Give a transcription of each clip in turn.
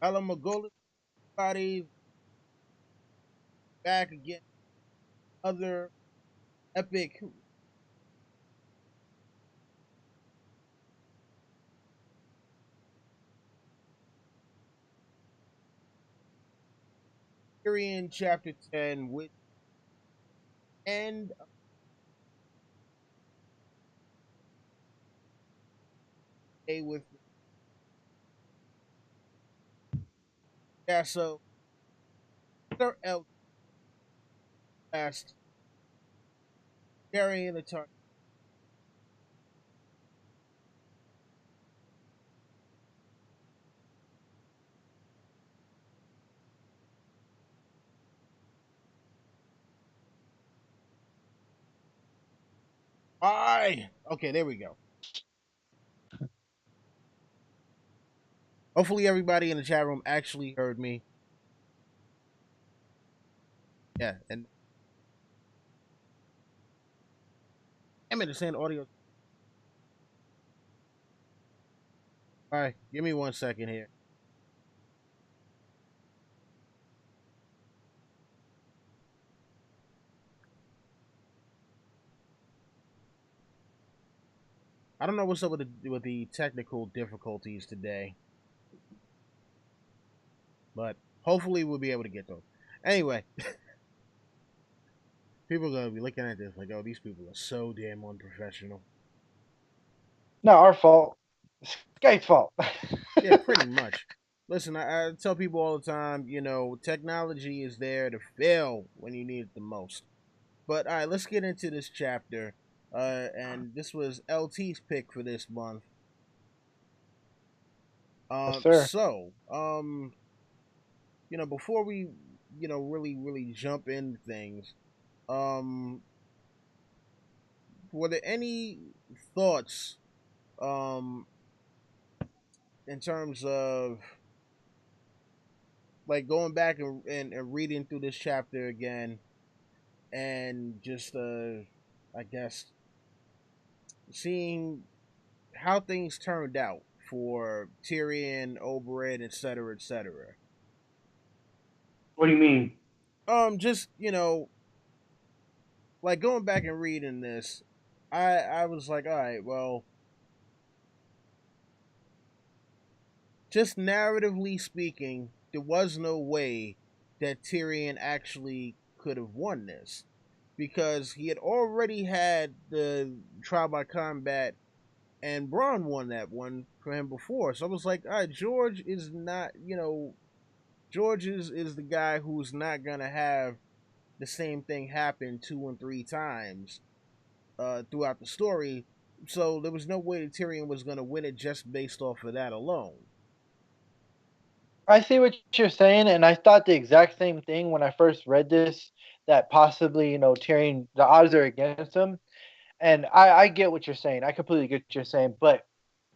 Alamogula body back again. Other epic Tyrion chapter 10, which end a with yeah, so Ser Addam last carrying the target. Aye. Okay, there we go. Hopefully everybody in the chat room actually heard me. Yeah, and I'm in the same audio. All right, give me 1 second here. I don't know what's up with the technical difficulties today, but hopefully we'll be able to get those. Anyway, people are gonna be looking at this like, oh, these people are so damn unprofessional. Not our fault. It's Skype's fault. Yeah, pretty much. Listen, I tell people all the time, technology is there to fail when you need it the most. But all right, let's get into this chapter. And this was LT's pick for this month. Yes, sir. Before we, really jump into things, um, were there any thoughts, um, in terms of like going back and reading through this chapter again and just I guess seeing how things turned out for Tyrion, Oberyn, etc., etc. What do you mean? Just like going back and reading this, I was like, all right, well, just narratively speaking, there was no way that Tyrion actually could have won this because he had already had the trial by combat and Braun won that one for him before. So I was like, all right, George is not, George is the guy who's not gonna have the same thing happen 2 and 3 times throughout the story. So there was no way that Tyrion was gonna win it just based off of that alone. I see what you're saying, and I thought the exact same thing when I first read this. That possibly, Tyrion, the odds are against him, and I get what you're saying. I completely get what you're saying. But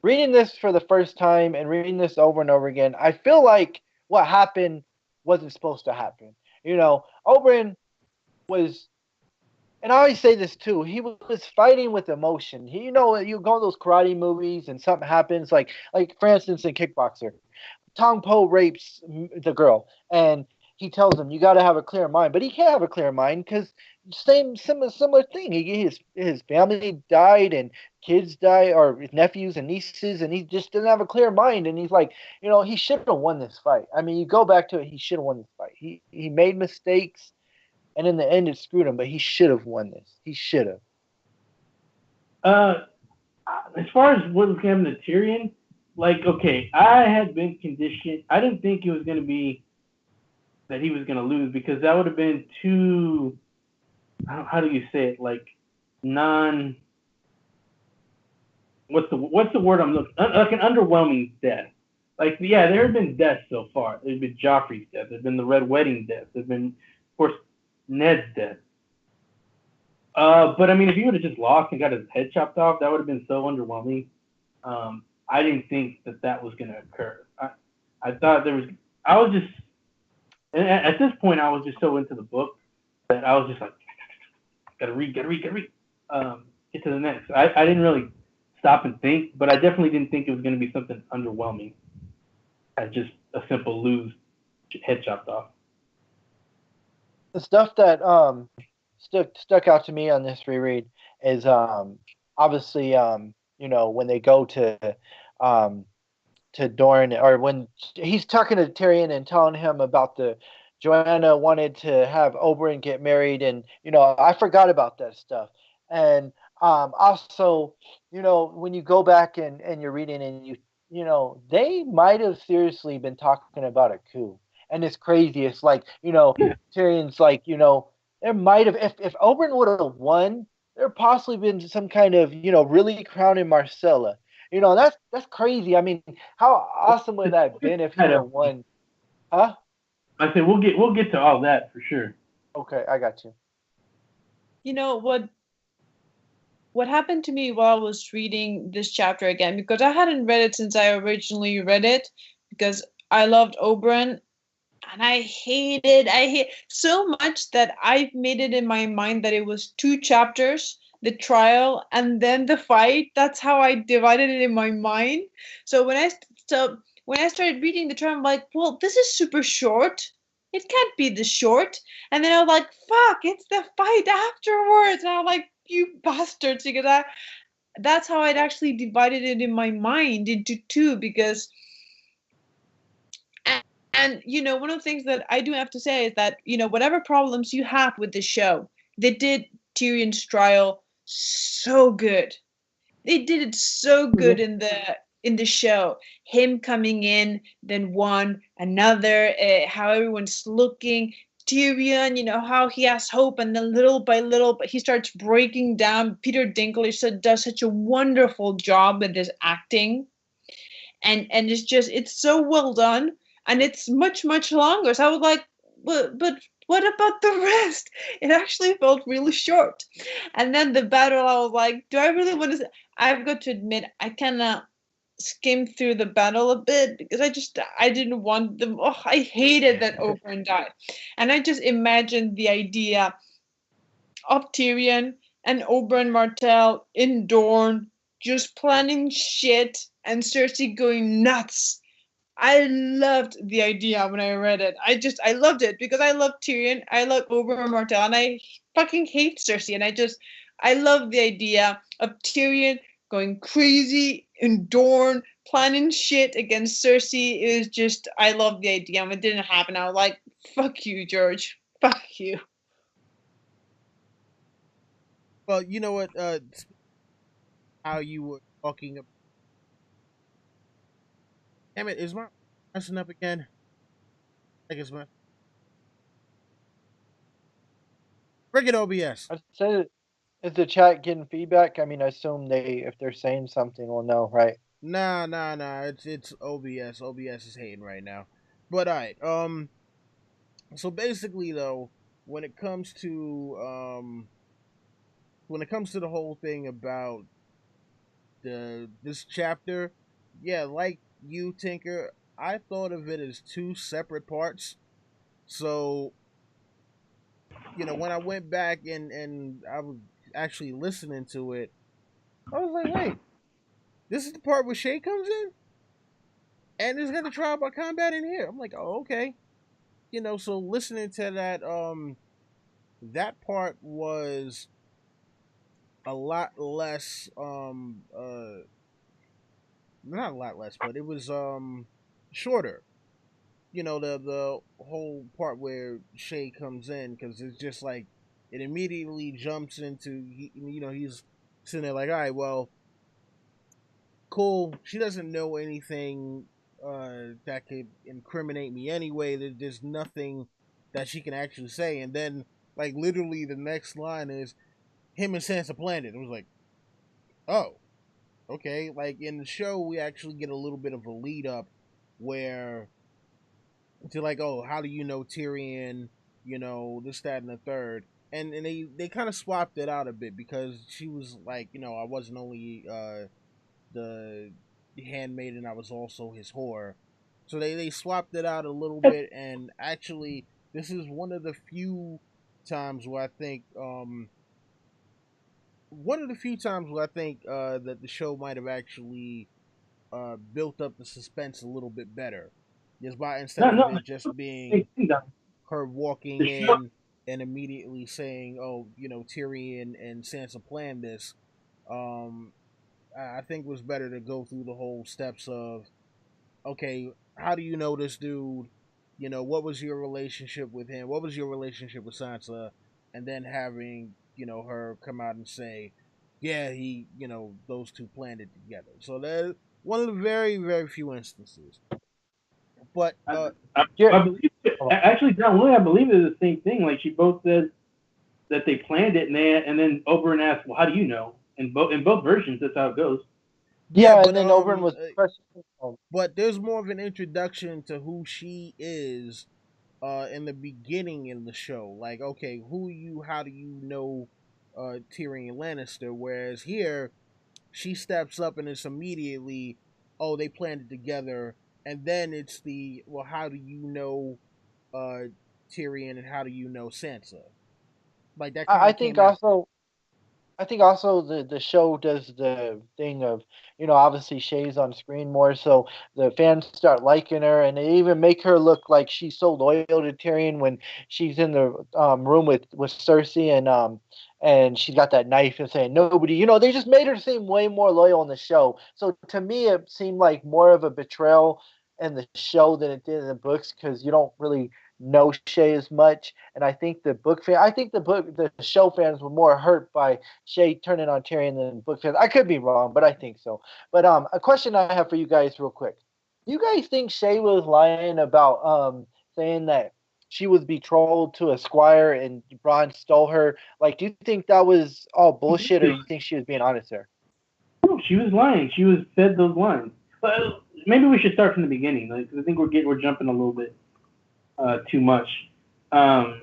reading this for the first time and reading this over and over again, I feel like what happened wasn't supposed to happen. Oberyn was, and I always say this too. He was fighting with emotion. You go to those karate movies and something happens, like for instance in Kickboxer, Tong Po rapes the girl, and he tells him you got to have a clear mind, but he can't have a clear mind because similar thing. His family died and kids died, or his nephews and nieces, and he just didn't have a clear mind. And he's like, he should have won this fight. I mean, you go back to it, he should have won this fight. He made mistakes, and in the end, it screwed him. But he should have won this. He should have. As far as what was happening to Tyrion, like, okay, I had been conditioned. I didn't think it was going to be that he was going to lose because that would have been too. How do you say it? Like, non. What's the word I'm looking? Like an underwhelming death. Like, yeah, there have been deaths so far. There's been Joffrey's death. There's been the Red Wedding death. There's been, of course, Ned's death. But I mean, if he would have just lost and got his head chopped off, that would have been so underwhelming. I didn't think that was going to occur. I thought there was. I was just, and at this point, I was just so into the book that I was just like, gotta read. Get to the next. I didn't really stop and think, but I definitely didn't think it was going to be something underwhelming. I just a simple lose, head chopped off. The stuff that stuck out to me on this reread is obviously when they go um to Dorne, or when he's talking to Tyrion and telling him about the Joanna wanted to have Oberyn get married, and I forgot about that stuff. And also, when you go back and you're reading, and they might have seriously been talking about a coup. And it's crazy. It's like, Tyrion's like, there might have, if Oberyn would have won, there possibly been some kind of, really crowning Marcella. That's crazy. I mean, how awesome would that have been if he would have won? Huh? I said we'll get to all that for sure. Okay, I got you. You know what happened to me while I was reading this chapter again, because I hadn't read it since I originally read it, because I loved Oberyn, and I hate so much that I've made it in my mind that it was 2 chapters, the trial and then the fight. That's how I divided it in my mind. So when I started reading the trial, I'm like, well, this is super short. It can't be this short. And then I was like, fuck, it's the fight afterwards. And I'm like, you bastards, because that's how I'd actually divided it in my mind into 2, because and one of the things that I do have to say is that whatever problems you have with the show, they did Tyrion's trial so good. They did it so good in the show. Him coming in, then one, another, how everyone's looking. Tyrion, how he has hope, and then little by little, but he starts breaking down. Peter Dinklage does such a wonderful job with his acting, and it's so well done, and it's much longer. So I was like, but what about the rest? It actually felt really short. And then the battle, I was like, do I really want to? I've got to admit, I kind of skimmed through the battle a bit, because I didn't want them. Oh, I hated that Oberyn died, and I just imagined the idea of Tyrion and Oberyn Martell in Dorne, just planning shit, and Cersei going nuts. I loved the idea when I read it. I loved it, because I love Tyrion, I love Oberyn Martell, and I fucking hate Cersei. And I love the idea of Tyrion going crazy in Dorne, planning shit against Cersei. It was just, I love the idea. And it didn't happen. I was like, fuck you, George. Fuck you. Well, you know what? How you were talking about. Damn it, is my messing up again? I think it's my. Friggin' OBS. I said, is the chat getting feedback? I mean, I assume if they're saying something, we'll know, right? Nah. It's OBS. OBS is hating right now. But alright. So basically, though, when it comes to the whole thing about this chapter, yeah, like you, Tinker, I thought of it as 2 separate parts. So, when I went back and I was actually listening to it, I was like, wait, this is the part where Shae comes in? And there's gonna trial by combat in here. I'm like, oh, okay. So listening to that part was a lot less not a lot less, but it was shorter. The whole part where Shae comes in, because it's just like it immediately jumps into he's sitting there like, all right, well, cool. She doesn't know anything that could incriminate me anyway. There's nothing that she can actually say, and then like literally the next line is him and Sansa planned it. It was like, oh, okay. Like in the show, we actually get a little bit of a lead up where to like, oh, how do you know Tyrion? This, that, and the third. And they kind of swapped it out a bit, because she was like, I wasn't only the handmaiden, I was also his whore. So they swapped it out a little bit, and actually, this is one of the few times where I think that the show might have actually built up the suspense a little bit better. Instead of No, it just no. being her walking The show, in and immediately saying, "Oh, Tyrion and Sansa planned this." Um, I think it was better to go through the whole steps of, okay, how do you know this dude? What was your relationship with him? What was your relationship with Sansa? And then having, her come out and say, yeah, those two planned it together. So that's one of the very, very few instances. But, I, Yeah. I believe actually John Willie, I believe it's the same thing. Like she both said that they planned it, and then Oberyn asked, "Well, how do you know?" In both versions, that's how it goes. yeah, Yeah, and then Oberyn was questioning. but there's more of an introduction to who she is in the beginning in the show. Like, okay, how do you know Tyrion Lannister? Whereas here, she steps up and it's immediately, oh, they planned it together. And then it's well, how do you know uh, Tyrion and how do you know Sansa? Like, that kind I of think came after. also I think also the show does the thing of, obviously Shae's on screen more, so the fans start liking her, and they even make her look like she's so loyal to Tyrion when she's in the room with Cersei, and she's got that knife and saying nobody. They just made her seem way more loyal in the show. So to me, it seemed like more of a betrayal in the show than it did in the books because you don't really know Shae as much. And I think the show fans were more hurt by Shae turning on Tyrion than book fans. I could be wrong, but I think so. But a question I have for you guys, real quick: you guys think Shae was lying about saying that she was betrothed to a squire and Bronn stole her? Like, do you think that was all bullshit, or do you think she was being honest there? No, she was lying. She was fed those lines. But maybe we should start from the beginning. Like I think we're jumping a little bit too much. Um,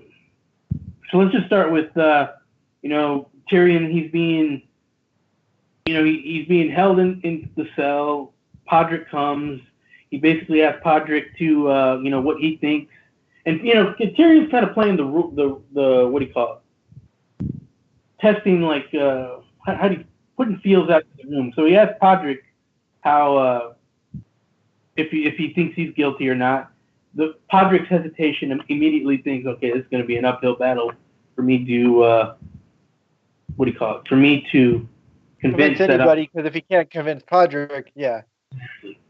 so let's just start with Tyrion. He's being he's being held in the cell. Podrick comes. He basically asks Podrick to what he thinks, and Tyrion's kind of playing the what do you call it? Testing like how do you putting feels out in the room. So he asked Podrick how if he thinks he's guilty or not. The Podrick's hesitation immediately thinks, okay, this is going to be an uphill battle for me to what do you call it? For me to convince anybody, because if he can't convince Podrick, yeah.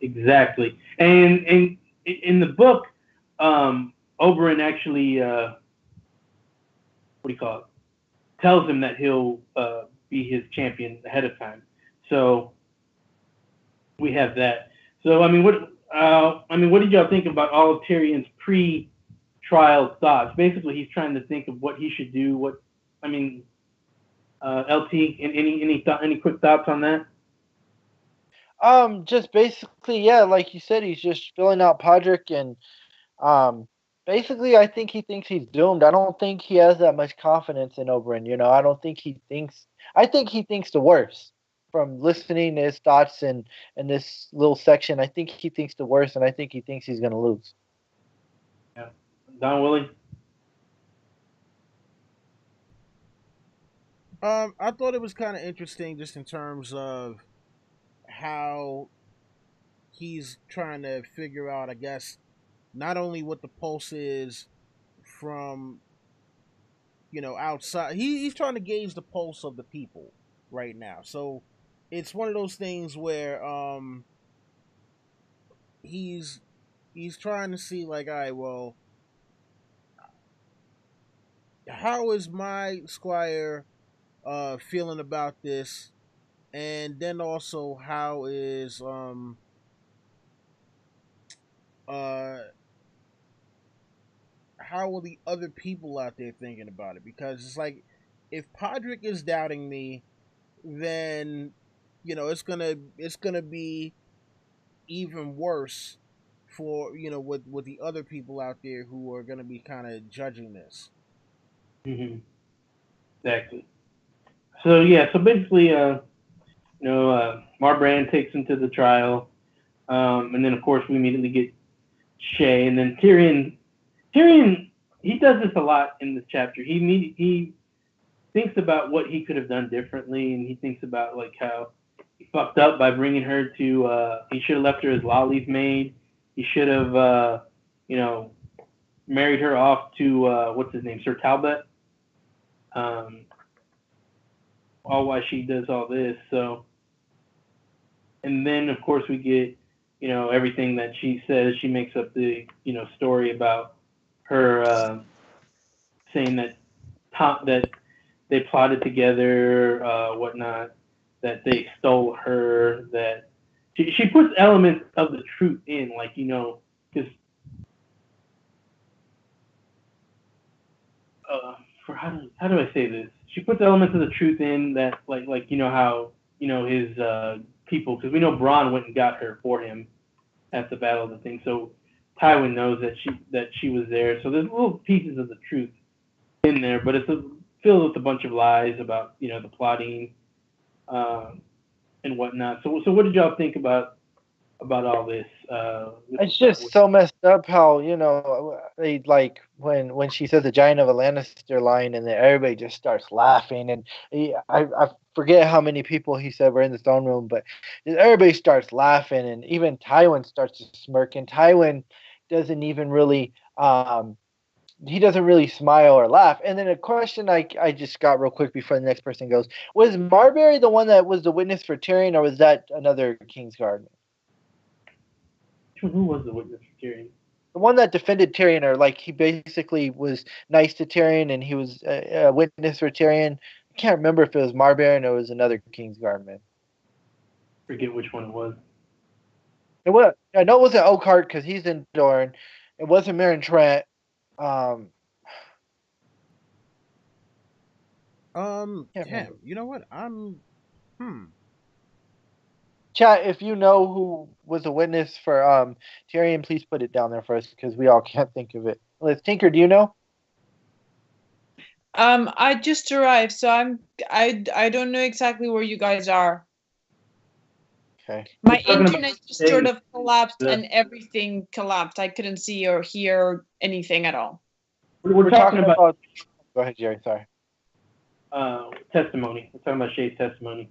Exactly. And in the book, Oberyn actually what do you call it? Tells him that he'll be his champion ahead of time. So we have that. So what did y'all think about all of Tyrion's pre-trial thoughts? Basically, he's trying to think of what he should do. LT, any quick thoughts on that? Just basically, yeah, like you said, he's just filling out Podrick, and basically, I think he thinks he's doomed. I don't think he has that much confidence in Oberyn. I don't think he thinks. I think he thinks the worst from listening to his thoughts in this little section. I think he thinks the worst, and I think he thinks he's going to lose. Yeah, Don Willie. I thought it was kind of interesting just in terms of how he's trying to figure out, I guess, not only what the pulse is from outside. He's trying to gauge the pulse of the people right now. So it's one of those things where he's trying to see, like, all right, well, how is my squire feeling about this, and then also how is uh how are the other people out there thinking about it? Because it's like, if Podrick is doubting me, then it's gonna be even worse for with the other people out there who are gonna be kind of judging this. Mm-hmm. Exactly. So yeah, so basically, Marbrand takes him to the trial, and then of course we immediately get Shae, and then Tyrion. Tyrion, he does this a lot in this chapter. He thinks about what he could have done differently, and he thinks about like how he fucked up by bringing her to. He should have left her as Lolly's maid. He should have, married her off to what's his name, Sir Talbot. All while she does all this. So, and then of course we get, everything that she says. She makes up the, story about her saying that that they plotted together, whatnot, that they stole her, that she puts elements of the truth in, like, because for how do I say this? She puts elements of the truth in that, like how his people, because we know Bronn went and got her for him at the Battle of the Thing, so Tywin knows that she was there. So there's little pieces of the truth in there, but it's filled with a bunch of lies about the plotting and whatnot. So what did y'all think about all this? It's just so messed up how they like when she says the giant of a Lannister line, and then everybody just starts laughing, and I forget how many people he said were in the throne room, but everybody starts laughing, and even Tywin starts to smirk, and Tywin doesn't even really he doesn't really smile or laugh. And then a question I just got real quick before the next person goes: was Marbury the one that was the witness for Tyrion, or was that another Kingsguard? Who was the witness for Tyrion? The one that defended Tyrion, or like he basically was nice to Tyrion, and he was a witness for Tyrion. I can't remember if it was Marbury or it was another Kingsguard man. Forget which one it was. It was. I know it wasn't Oakheart because he's in Dorne. It wasn't Meryn Trent. Damn. You know what? Chat, if you know who was a witness for Tyrion, please put it down there for us because we all can't think of it. Let's Tinker, do you know? I just arrived, so I don't know exactly where you guys are. Okay. My internet just sort of collapsed and everything collapsed. I couldn't see or hear anything at all. We're talking about. Go ahead, Jerry. Sorry. Testimony. We're talking about Shae's testimony.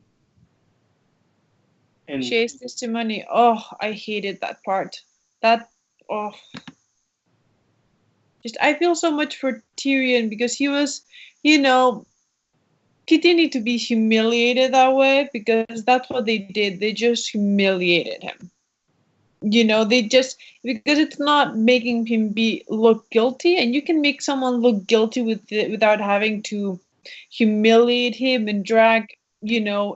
And Shae's testimony. Oh, I hated that part. Just I feel so much for Tyrion because he was, he didn't need to be humiliated that way because that's what they did. They just humiliated him. They just, because it's not making him look guilty, and you can make someone look guilty without having to humiliate him and drag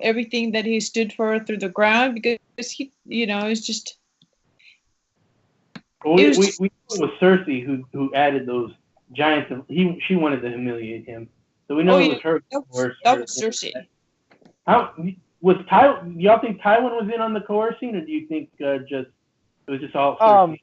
everything that he stood for through the ground, because he it's just we know it was Cersei who added those giants. She wanted to humiliate him, so we know it was her. That was Cersei. How was Tywin? Do y'all think Tywin was in on the coercing, or do you think it was just all Cersei?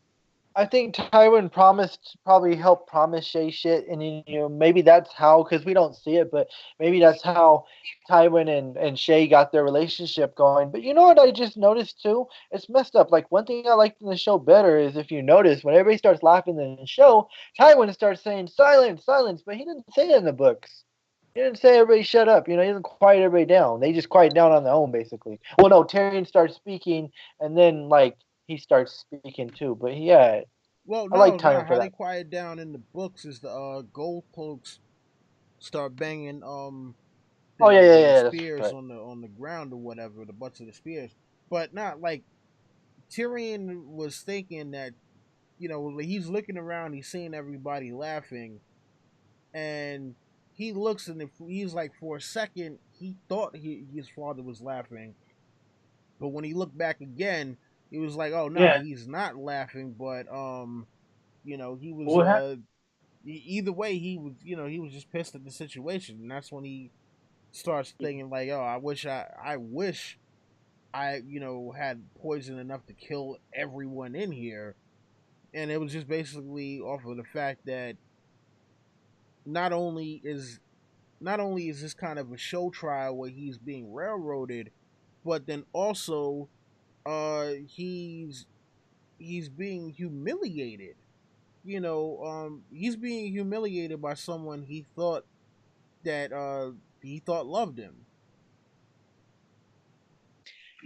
I think Tywin probably helped promise Shae shit, and maybe that's how, because we don't see it, but maybe that's how Tywin and Shae got their relationship going. But you know what I just noticed too? It's messed up. Like, one thing I liked in the show better is, if you notice, when everybody starts laughing in the show, Tywin starts saying silence, silence, but he didn't say it in the books. He didn't say everybody shut up. He doesn't quiet everybody down. They just quiet down on their own, basically. Well, no, Tyrion starts speaking, and then he starts speaking too. But yeah, well, I like no, for how that. they quiet down in the books is the gold cloaks start banging the spears on the ground or whatever, the butts of the spears. But not like Tyrion was thinking that, he's looking around, he's seeing everybody laughing, and he looks and he's like, for a second he thought his father was laughing, but when he looked back again, he was like, oh no, he's not laughing, but he was either way, he was he was just pissed at the situation, and that's when he starts thinking like, oh, I wish I had poison enough to kill everyone in here. And it was just basically off of the fact that not only is this kind of a show trial where he's being railroaded, but then also he's being humiliated. He's being humiliated by someone he thought loved him.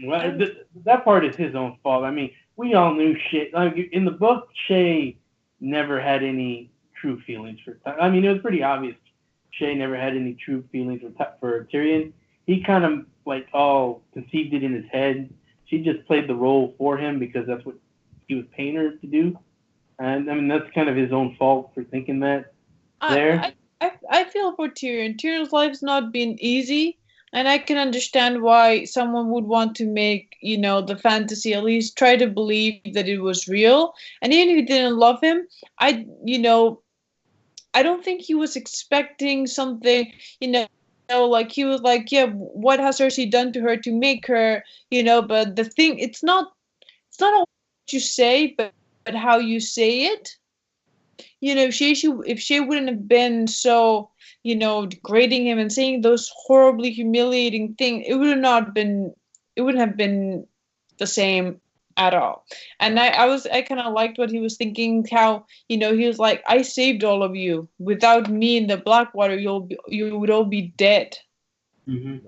Well, that part is his own fault. I mean, we all knew Shae. Like in the book, Shae never had any true feelings for. I mean, it was pretty obvious. Shae never had any true feelings for Tyrion. He kind of like all conceived it in his head. She just played the role for him because that's what he was paying her to do. And I mean, that's kind of his own fault for thinking that there. I feel for Tyrion. Tyrion's life's not been easy, and I can understand why someone would want to make, the fantasy, at least try to believe that it was real. And even if he didn't love him, I don't think he was expecting something, like he was like, yeah, what has Cersei done to her to make her, but the thing, it's not all what you say, but how you say it. If Shae wouldn't have been so, degrading him and saying those horribly humiliating things, it wouldn't have been the same at all. And I kind of liked what he was thinking, how, he was like, I saved all of you. Without me in the Blackwater, you would all be dead. Mm-hmm.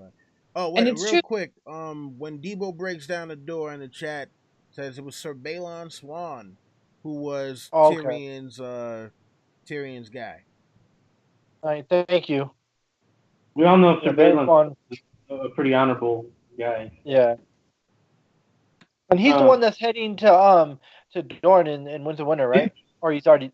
Oh, And wait, it's real true. quick. When Debo breaks down the door in the chat, says it was Sir Balon Swan who was Oh, okay. Tyrion's guy. All right, thank you. We all know Yeah, Ser very Balon's fun. a pretty honorable guy. Yeah. And he's the one that's heading to Dorne in Winds of Winter, right? Or he's already.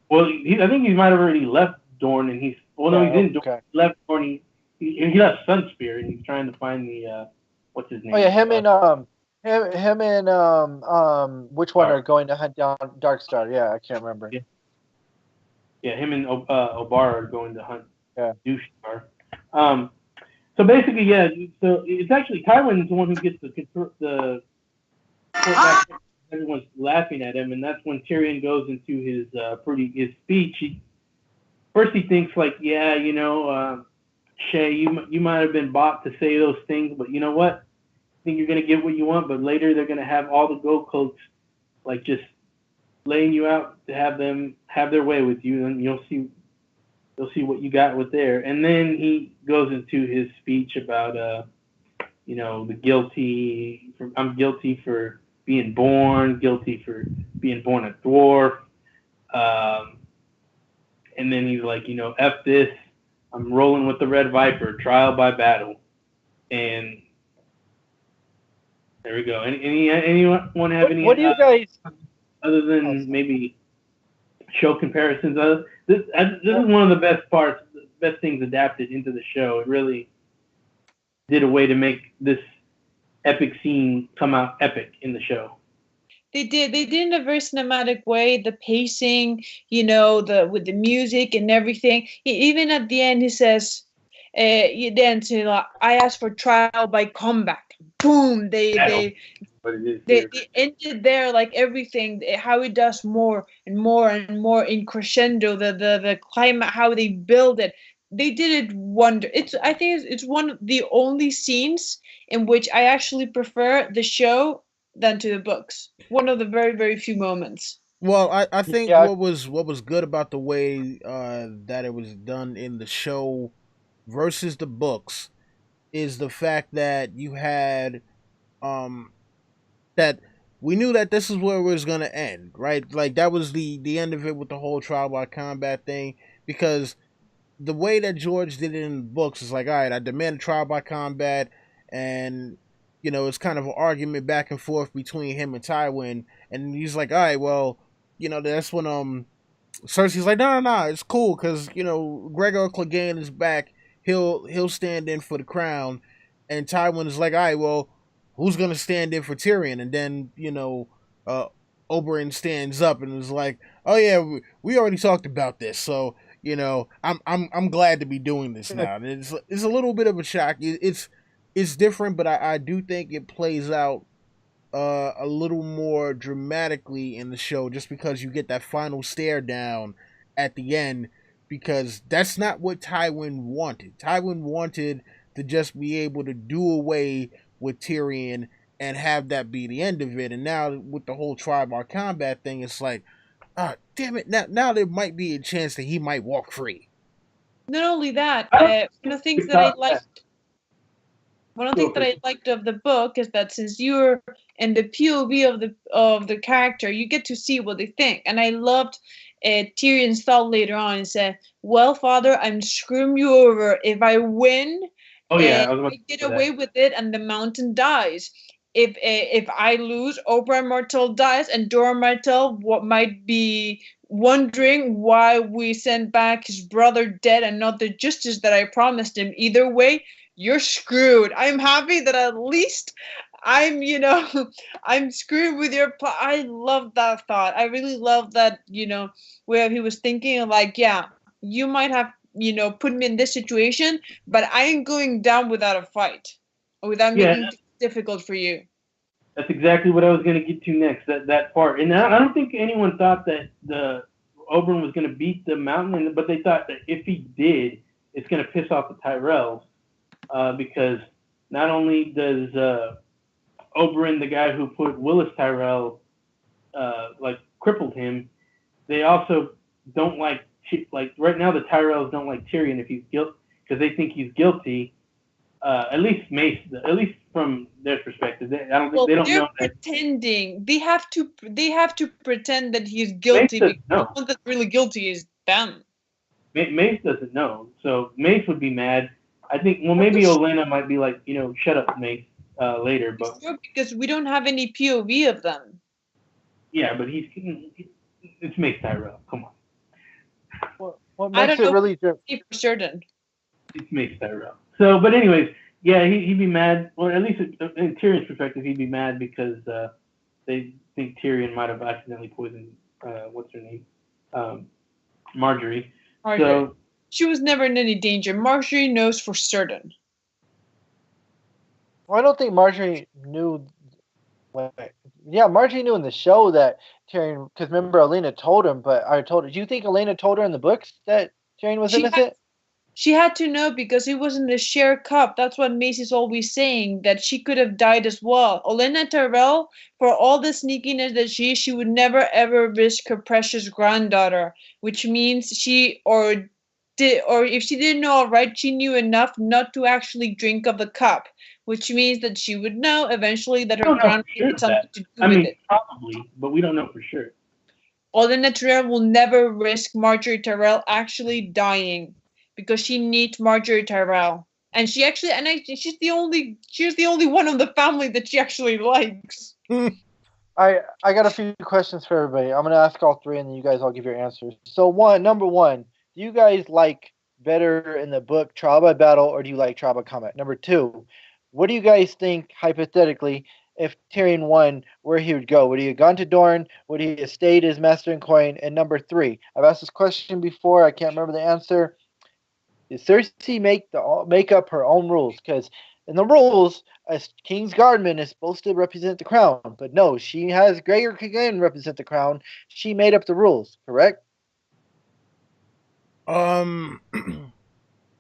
Well, I think he might have already left Dorne, and he's he's in Dorne. Okay. He left Dorne. He left Sunspear, and he's trying to find the what's his name? Oh yeah, him and which one are going to hunt down Darkstar? Yeah, I can't remember. Yeah, him and Obara are going to hunt Douchestar. So basically, yeah. So it's actually Tywin's the one who gets the back. Everyone's laughing at him, and that's when Tyrion goes into his speech. First he thinks like, yeah, Shae, you might have been bought to say those things, but you know what? I think you're gonna get what you want, but later they're gonna have all the gold coats like just laying you out to have them have their way with you, and you'll see what you got with there. And then he goes into his speech about the guilty. I'm guilty for being born, guilty for being born a dwarf. And then he's like, F this. I'm rolling with the Red Viper, trial by battle. And there we go. Anyone have any? What do you guys? Other than maybe show comparisons, this is one of the best parts, the best things adapted into the show. It really did a way to make this epic scene come out epic in the show. They did in a very cinematic way. The pacing, with the music and everything. Even at the end, he says, I asked for trial by combat. Boom! They ended there, like everything, how it does more and more and more in crescendo. The climate, how they build it. They did it wonder. I think it's one of the only scenes in which I actually prefer the show than to the books. One of the very, very few moments. Well, I think what was good about the way that it was done in the show versus the books is the fact that you had that we knew that this is where it was gonna end, right? Like that was the end of it with the whole trial by combat thing, because the way that George did it in the books is like, all right, I demand a trial by combat, and it's kind of an argument back and forth between him and Tywin, and he's like, all right, well, that's when Cersei's like, no, it's cool, because Gregor Clegane is back, he'll stand in for the crown, and Tywin is like, all right, well, who's gonna stand in for Tyrion? And then Oberyn stands up and is like, oh yeah, we already talked about this, so I'm glad to be doing this now. It's a little bit of a shock. It's different, but I do think it plays out a little more dramatically in the show, just because you get that final stare down at the end, because that's not what Tywin wanted. Tywin wanted to just be able to do away with Tyrion and have that be the end of it. And now with the whole trial by combat thing, it's like, ah, damn it! Now there might be a chance that he might walk free. Not only that, one of the things that I liked. One of the things that I liked of the book is that since you're in the POV of the character, you get to see what they think. And I loved Tyrion's thought later on and said, "Well, father, I'm screwing you over. If I win, Oh yeah, I was I get away with it, and the mountain dies. If I lose, Oberyn Martell dies, and Doran Martell what might be wondering why we sent back his brother dead and not the justice that I promised him. Either way, you're screwed. I'm happy that at least I'm, I'm screwed with your plan." I love that thought. I really love that, where he was thinking like, yeah, you might have, put me in this situation, but I ain't going down without a fight, or without making it difficult for you. That's exactly what I was going to get to next, that part. And I don't think anyone thought that the Oberyn was going to beat the mountain, but they thought that if he did, it's going to piss off the Tyrells. Because not only does Oberyn, the guy who put Willis Tyrell, crippled him, they also don't like right now the Tyrells don't like Tyrion if he's guilty because they think he's guilty. At least Mace, at least from their perspective, they don't know that. Pretending. They have to pretend that he's guilty because the one that's really guilty is them. Mace doesn't know, so Mace would be mad. I think, well, maybe Olenna might be like, shut up, Mace, later. But because we don't have any POV of them. Yeah, but it's Mace Tyrell. Come on. What makes it really for certain? It's Mace Tyrell. So, but anyways, yeah, he'd be mad, or at least in Tyrion's perspective, he'd be mad because they think Tyrion might have accidentally poisoned what's her name, Marjorie. So. She was never in any danger. Marjorie knows for certain. Well, I don't think Marjorie knew. Yeah, Marjorie knew in the show that Tyrion, because remember, Olenna told him, but I told her. Do you think Olenna told her in the books that Tyrion was innocent? She had to know because it was in the shared cup. That's what Mace is always saying, that she could have died as well. Olenna Tyrell, for all the sneakiness that she would never ever risk her precious granddaughter, which means or if she didn't know alright, she knew enough not to actually drink of the cup, which means that she would know eventually that her granddaughter had something to do with it. Probably, but we don't know for sure. Olenna Tyrell will never risk Marjorie Tyrell actually dying because she needs Marjorie Tyrell, and she's the only one of the family that she actually likes. I got a few questions for everybody. I'm gonna ask all three, and then you guys all give your answers. So number one. Do you guys like better in the book trial by battle, or do you like trial by combat? Number two, what do you guys think, hypothetically, if Tyrion won, where he would go? Would he have gone to Dorne? Would he have stayed as Master and Coin? And number three, I've asked this question before. I can't remember the answer. Did Cersei make up her own rules? Because in the rules, a King's Guardsman is supposed to represent the crown. But no, she has Gregor Clegane represent the crown. She made up the rules, correct? I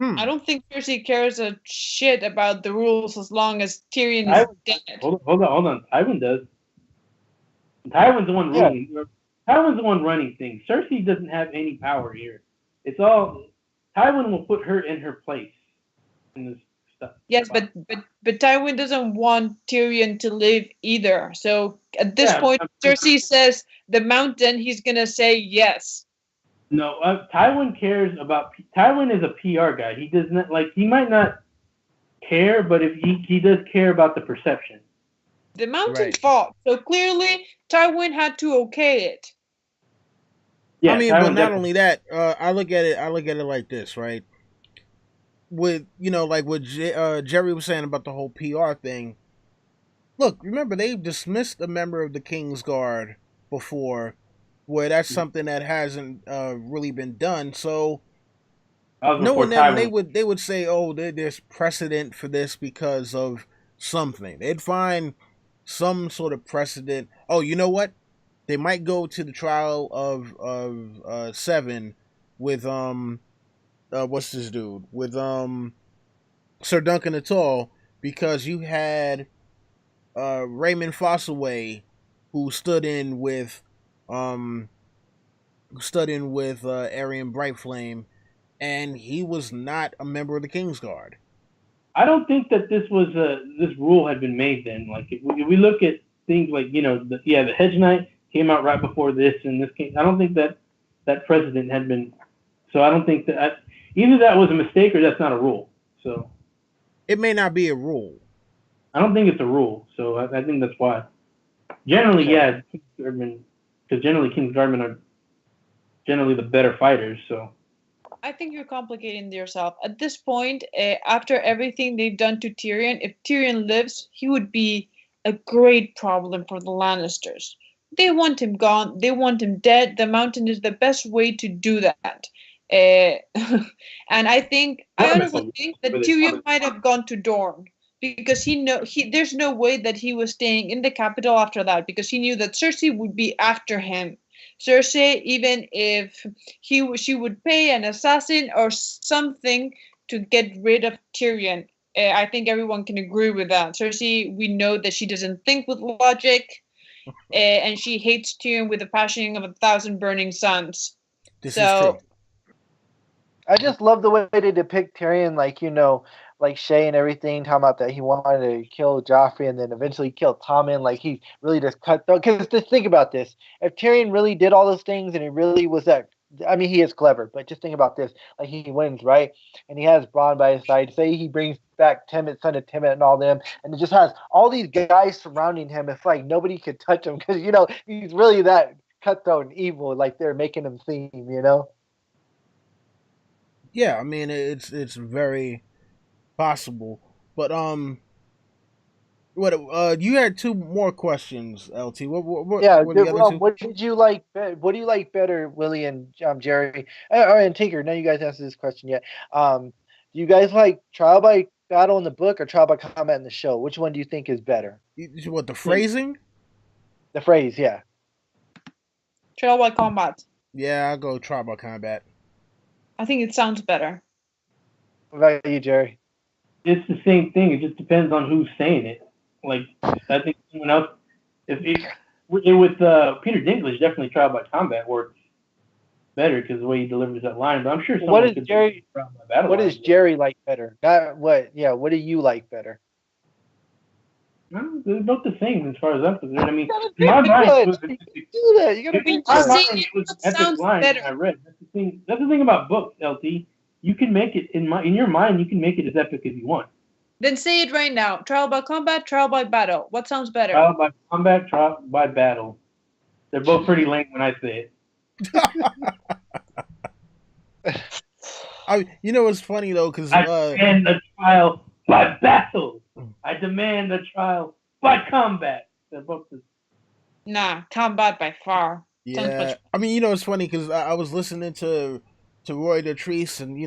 don't think Cersei cares a shit about the rules as long as Tyrion is dead. Hold on. Tywin does. Tywin's the one ruling. Yeah. Tywin's the one running things. Cersei doesn't have any power here. It's all Tywin will put her in her place in this stuff. Yes, but Tywin doesn't want Tyrion to live either. So at this point, Cersei says the mountain. He's gonna say yes. No, Tywin cares about. Tywin is a PR guy. He does not He might not care, but if he does care about the perception. The mountain fought, so clearly Tywin had to okay it. Yeah, I mean, but not only that, I look at it like this, right? With like what Jerry was saying about the whole PR thing. Look, remember they dismissed a member of the King's Guard before. Where that's something that hasn't really been done. So knowing them, they would say, "Oh, there's precedent for this because of something." They'd find some sort of precedent. Oh, you know what? They might go to the trial of 7 with what's this dude with Sir Duncan the Tall, because you had Raymond Fossaway who stood in with Arryn Brightflame, and he was not a member of the Kingsguard. I don't think that this rule had been made then. Like if we look at things like the Hedge Knight came out right before this, and this came. I don't think that precedent had been. So I don't think that either that was a mistake or that's not a rule. So It may not be a rule. I don't think it's a rule. So I think that's why. Generally, yeah, because generally Kingsguardmen are generally the better fighters. So I think you're complicating yourself. At this point, after everything they've done to Tyrion, if Tyrion lives, he would be a great problem for the Lannisters. They want him gone. They want him dead. The Mountain is the best way to do that. And I honestly think that Tyrion might have gone to Dorne because there's no way that he was staying in the capital after that, because he knew that Cersei would be after him. Cersei, even if she would pay an assassin or something to get rid of Tyrion. I think everyone can agree with that. Cersei, we know that she doesn't think with logic, and she hates Tyrion with the passion of 1,000 burning suns. This is true. I just love the way they depict Tyrion, like Shae and everything, talking about that he wanted to kill Joffrey and then eventually kill Tommen. Like he really just cut through. Because just think about this: if Tyrion really did all those things and he really was that, I mean, he is clever, but just think about this: like he wins, right? And he has Bronn by his side. Say he brings back Timett, son of Timett, and all them, and it just has all these guys surrounding him. It's like nobody could touch him because he's really that cutthroat and evil, like they're making him seem. Yeah, I mean it's very possible. But what you had two more questions, LT. What Yeah. were the other two? What did you like? What do you like better, Willie and Jerry? And Tinker. None of you guys answered this question yet. Do you guys like trial by battle in the book or trial by combat in the show? Which one do you think is better? What, the phrasing? The phrase, yeah. Trial by combat. Yeah, I'll go trial by combat. I think it sounds better. What about you, Jerry? it's the same thing. It just depends on who's saying it. Like I think someone else, with Peter Dinklage, definitely trial by combat works better because the way he delivers that line. But I'm sure someone could Jerry? trial by battle. What does Jerry like better? Not what? Yeah. What do you like better? They're both the same as far as I'm concerned. I mean, in my mind, it was an epic, do that. You gotta it was an epic line I read. That's the thing. That's the thing about books, LT. You can make it in your mind. You can make it as epic as you want. Then say it right now. Trial by combat, trial by battle. What sounds better? Trial by combat, trial by battle. They're both pretty lame when I say it. It's funny though, because I demand a trial by battle. I demand a trial by combat. They're both the... Nah, combat by far. Yeah, I mean, it's funny because I was listening to Roy Dotrice, and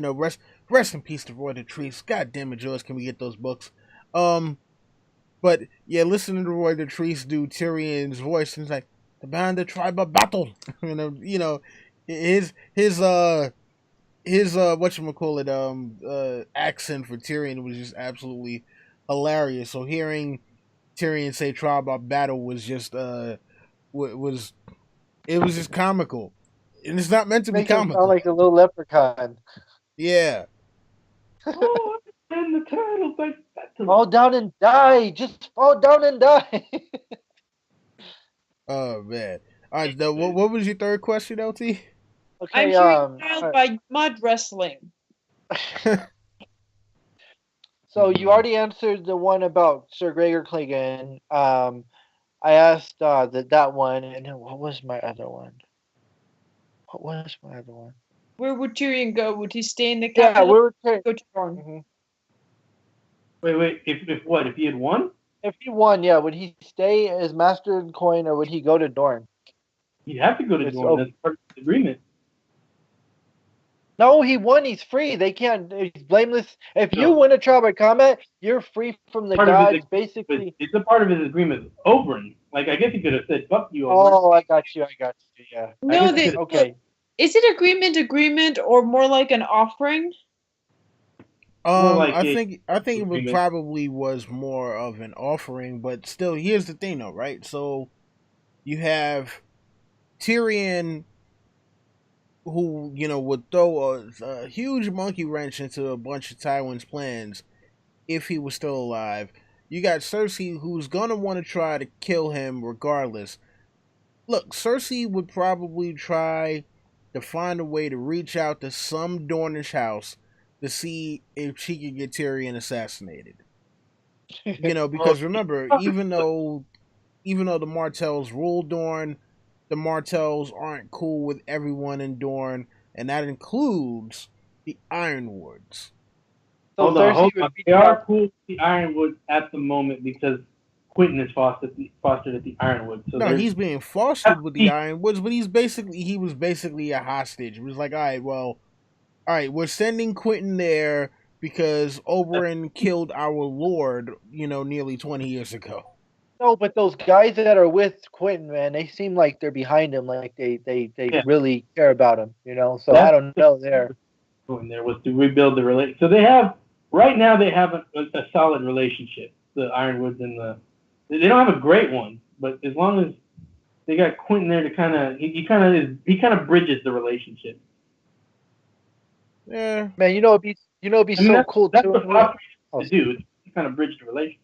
rest in peace to Roy Dotrice. God damn it, George, can we get those books? But yeah, listening to Roy Dotrice do Tyrion's voice, and it's like demand the trial by battle. His whatchamacallit, accent for Tyrion was just absolutely hilarious. So hearing Tyrion say trial by battle was just was just comical, and it's not meant to be comical. Sound like a little leprechaun. Yeah. Oh, and the title by battle. Fall down and die. Just fall down and die. Oh man. All right. Now, what was your third question, LT? Okay, I'm sure trial by mud wrestling. So you already answered the one about Ser Gregor Clegane. I asked that one, and then what was my other one? Where would Tyrion go? Would he stay in the capital? Yeah, where would Tyrion go to Dorne? Mm-hmm. Wait. If what? If he had won? If he won, yeah. Would he stay as Master in Coin, or would he go to Dorne? He'd have to go to Dorne. That's part of the agreement. No, he won. He's free. They can't. He's blameless. If you win a trial by combat, you're free from the gods. Basically, it's a part of his agreement with Oberyn. Like I guess he could have said, "Fuck you." Oberyn. Oh, I got you. Yeah. No, okay. Is it agreement, or more like an offering? I think it probably was more of an offering, but still, here's the thing, though, right? So you have Tyrion, who would throw a huge monkey wrench into a bunch of Tywin's plans, if he was still alive. You got Cersei, who's gonna want to try to kill him regardless. Look, Cersei would probably try to find a way to reach out to some Dornish house to see if she could get Tyrion assassinated. Well, Because remember, even though the Martells rule Dorne, the Martells aren't cool with everyone in Dorne, and that includes the Ironwoods. So hold Cersei on. would be They are cool with the Ironwoods at the moment because Quentin is fostered at the Ironwoods. So No, there's he's being fostered with the Ironwoods, but he was basically a hostage. It was like, all right, we're sending Quentin there because Oberyn killed our lord, nearly 20 years ago. no, but those guys that are with Quentin, man, they seem like they're behind him, like they yeah. really care about him, So That's I don't know there. going there was to rebuild the relationship. So they have right now they have a solid relationship. The Ironwoods and they don't have a great one, but as long as they got Quentin there to kind of he kind of bridges the relationship. Yeah, Man, it'd be so cool that's too. what Fox Oh, to do. To kind of bridge the relationship.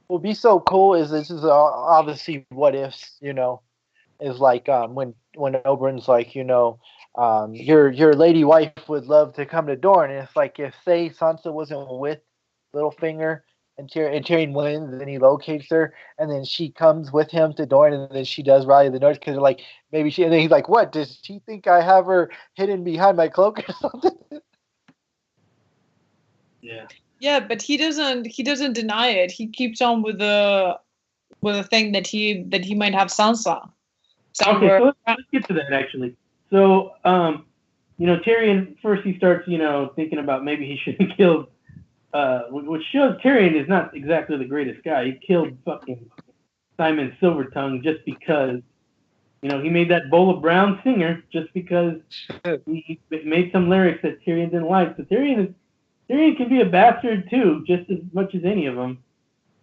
what would be so cool is this is obviously what ifs, is like when Oberyn's like, your lady wife would love to come to Dorne, and it's like if say Sansa wasn't with Littlefinger and Tyrion wins, then he locates her, and then she comes with him to Dorne, and then she does rally the North because like maybe and then he's like, what does she think I have her hidden behind my cloak or something? Yeah. Yeah, but he doesn't deny it. He keeps on with the thing that he might have Sansa Okay, somewhere. so let's get to that actually. So, Tyrion first he starts, thinking about maybe he should have killed, which shows Tyrion is not exactly the greatest guy. He killed fucking Simon Silvertongue just because, he made that Bowl of Brown singer just because he made some lyrics that Tyrion didn't like. So Tyrion can be a bastard too, just as much as any of them.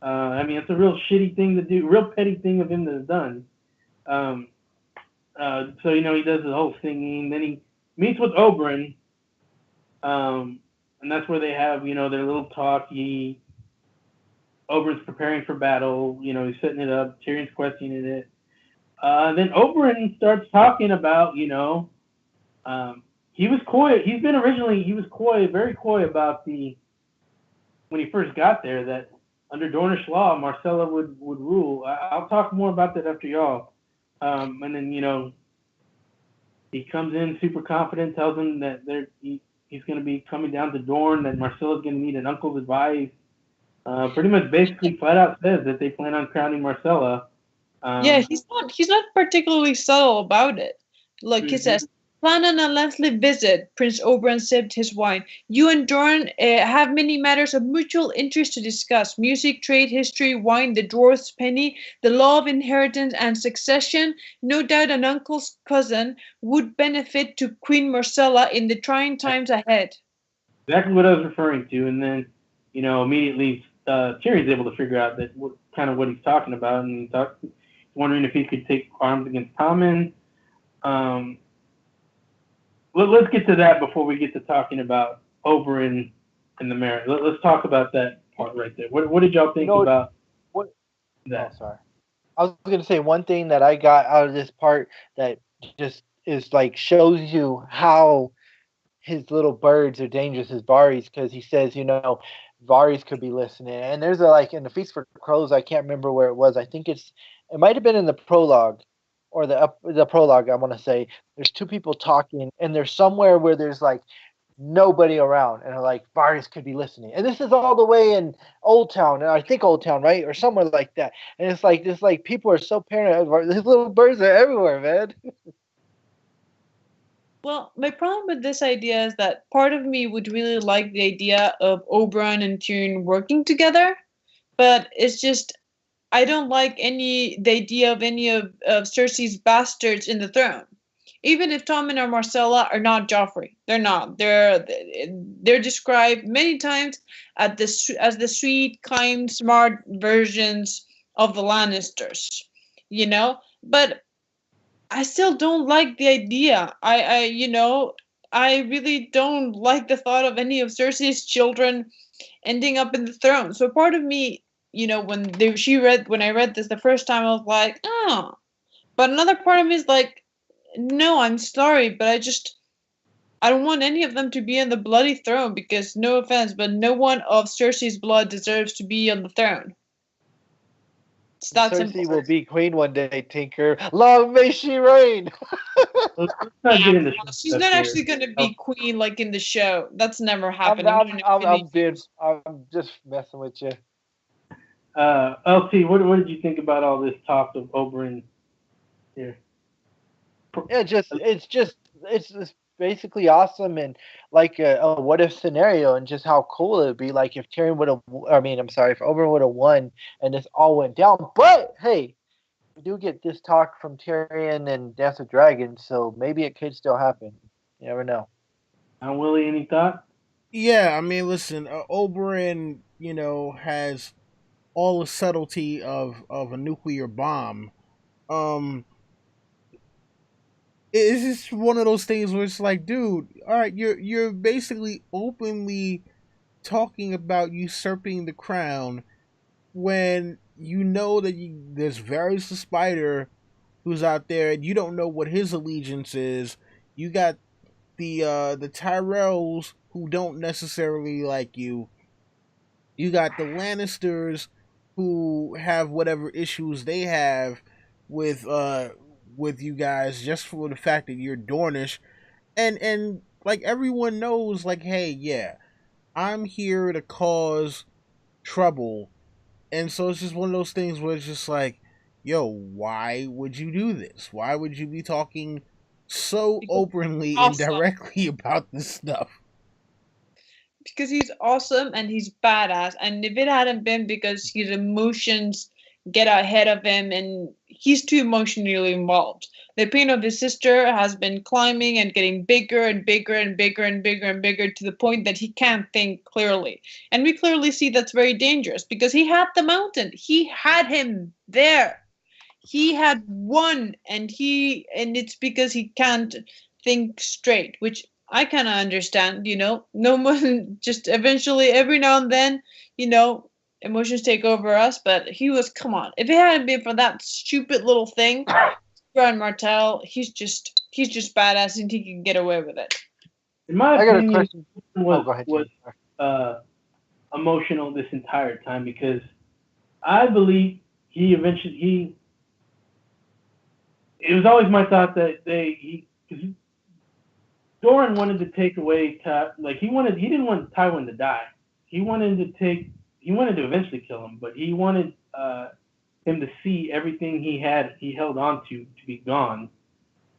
I mean, it's a real shitty thing to do, real petty thing of him to have done. So he does the whole singing. Then he meets with Oberyn, and that's where they have their little talk. Oberyn's preparing for battle. He's setting it up. Tyrion's questioning it. Then Oberyn starts talking about he was coy. He was coy, very coy about when he first got there that under Dornish law Marcella would rule. I'll talk more about that after y'all. And then he comes in super confident, tells him that he's going to be coming down to Dorne, that Marcella's going to need an uncle's advice. Pretty much basically flat out says that they plan on crowning Marcella. Yeah, he's not particularly subtle about it. Look, he says, plan on a lengthy visit. Prince Oberyn sipped his wine. You and Dorne have many matters of mutual interest to discuss: music, trade, history, wine, the dwarf's penny, the law of inheritance and succession. No doubt an uncle's cousin would benefit to Queen Marcella in the trying times ahead. Exactly what I was referring to, and then immediately Tyrion's able to figure out that what he's talking about, and wondering if he could take arms against Tommen. Let's get to that before we get to talking about Oberyn and the Meryn. Let's talk about that part right there. What did y'all think about that? Oh, sorry. I was going to say one thing that I got out of this part that just is like shows you how his little birds are dangerous as Varys, because he says, Varys could be listening. And there's in the Feast for Crows, I can't remember where it was. I think it might have been in the prologue or the prologue, I want to say. There's two people talking, and there's somewhere where there's nobody around, and Varys could be listening. And this is all the way in Old Town, and I think Old Town, right? Or somewhere like that. And it's this people are so paranoid. These little birds are everywhere, man. Well, my problem with this idea is that part of me would really like the idea of Oberyn and Tyrion working together, but it's just I don't like the idea of any of Cersei's bastards in the throne. Even if Tommen or Marcella are not Joffrey, they're not. They're described many times as the sweet, kind, smart versions of the Lannisters, But I still don't like the idea. I really don't like the thought of any of Cersei's children ending up in the throne. So part of me, when I read this the first time, I was like, oh. But another part of me is like, no, I'm sorry, but I don't want any of them to be on the bloody throne because, no offense, but no one of Cersei's blood deserves to be on the throne. It's that Cersei simple. will be queen one day, Tinker. Long may she reign. Let's not get into She's not actually going to be queen like in the show. That's never happened. I'm just messing with you. LT, what did you think about all this talk of Oberyn here? It's basically awesome and like a what if scenario, and just how cool it would be like if Tyrion would have. I mean, I'm sorry, if Oberyn would have won and this all went down. But hey, we do get this talk from Tyrion and Dance of Dragons, so maybe it could still happen. You never know. Willie, any thought? Yeah, I mean, listen, Oberyn, has all the subtlety of a nuclear bomb. Um, it's just one of those things where it's like, dude, all right, you're basically openly talking about usurping the crown when you know that there's Varys the Spider who's out there, and you don't know what his allegiance is. You got the Tyrells who don't necessarily like you. You got the Lannisters who have whatever issues they have with with you guys just for the fact that you're Dornish, and like everyone knows, like, hey, yeah, I'm here to cause trouble. And so it's just one of those things where it's just like, yo, why would you do this? Why would you be talking so openly and Awesome. directly about this stuff? Because he's awesome and he's badass. And if it hadn't been because his emotions get ahead of him and he's too emotionally involved, the pain of his sister has been climbing and getting bigger and bigger and bigger and bigger and bigger to the point that he can't think clearly. And we clearly see that's very dangerous because he had the mountain. He had him there. He had won, and it's because he can't think straight, which I kind of understand. No one, just eventually every now and then, emotions take over us. But he was, come on, if it hadn't been for that stupid little thing, Brian Martell, he's just badass and he can get away with it. In my opinion, was go emotional this entire time because I believe it was always my thought that Doran wanted to take away he didn't want Tywin to die. He wanted to eventually kill him, but he wanted him to see everything he held on to be gone.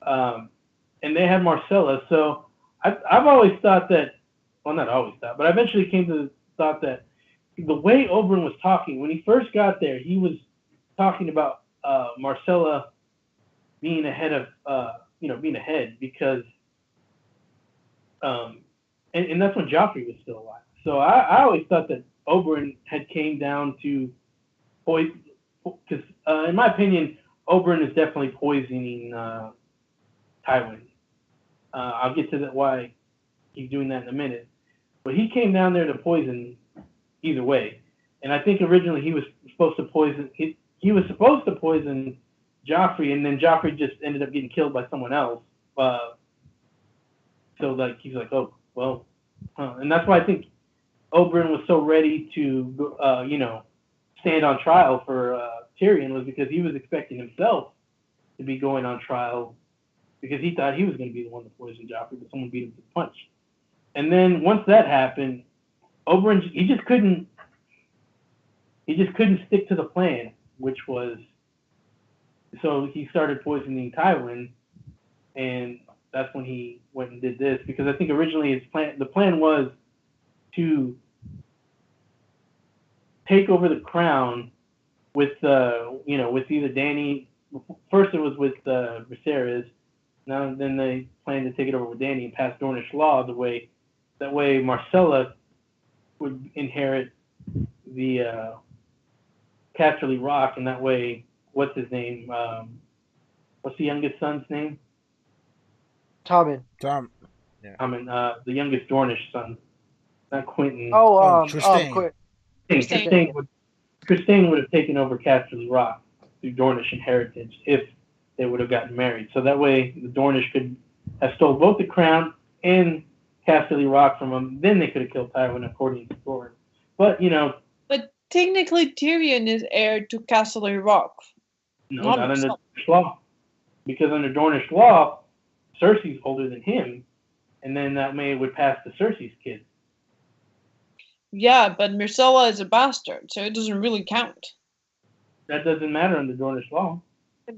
And they had Marcella, so I've always thought that, well, not always thought, but I eventually came to the thought that the way Oberyn was talking when he first got there, he was talking about Marcella being ahead because and that's when Joffrey was still alive. So I always thought that Oberyn had came down to poison, because in my opinion, Oberyn is definitely poisoning Tywin. I'll get to why he's doing that in a minute. But he came down there to poison either way. And I think originally he was supposed to poison Joffrey, and then Joffrey just ended up getting killed by someone else. So like he's like, oh well, and that's why I think Oberyn was so ready to stand on trial for Tyrion, was because he was expecting himself to be going on trial because he thought he was going to be the one to poison Joffrey, but someone beat him to the punch. And then once that happened, Oberyn he just couldn't stick to the plan, which was, so he started poisoning Tywin, and that's when he went and did this, because I think originally the plan was to take over the crown with either Dany. First it was with Viserys. Now then they planned to take it over with Dany and pass Dornish law that way Marcella would inherit the Casterly Rock, and that way, what's his name? What's the youngest son's name? Tommen. Tom. Yeah. Tommen, the youngest Dornish son. not Quentin. Trystane. Trystane would have taken over Casterly Rock through Dornish inheritance if they would have gotten married. So that way, the Dornish could have stole both the crown and Casterly Rock from him. Then they could have killed Tywin according to Dorne. But But technically, Tyrion is heir to Casterly Rock. No, not under Dornish law. Because under Dornish law, Cersei's older than him, and then that would pass to Cersei's kids. Yeah, but Myrcella is a bastard, so it doesn't really count. That doesn't matter under Dornish law.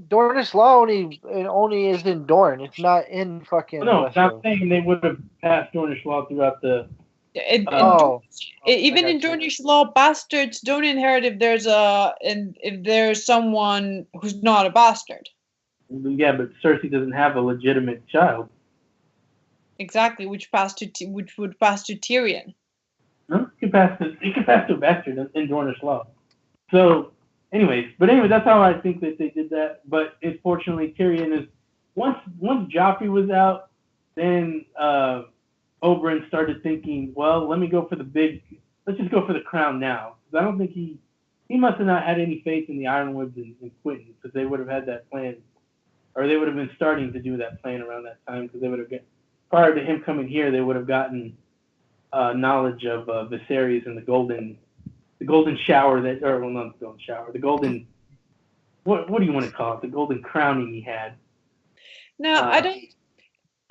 Dornish law only is in Dorne. It's not in fucking. No, it's not saying they would have passed Dornish law throughout the. Even in Dornish law, bastards don't inherit if there's someone who's not a bastard. Yeah, but Cersei doesn't have a legitimate child. Exactly, which would pass to Tyrion. No, it can pass to a bastard in Dornish law. So, anyway, that's how I think that they did that. But unfortunately, Tyrion is once Joffrey was out, then Oberyn started thinking, well, let's just go for the crown now. Because I don't think he must have not had any faith in the Ironwoods and Quentin, because they would have had that plan, or they would have been starting to do that plan around that time, because they would have prior to him coming here, they would have gotten knowledge of Viserys and the golden shower not the golden shower, the golden, what do you want to call it? The golden crowning he had. No, I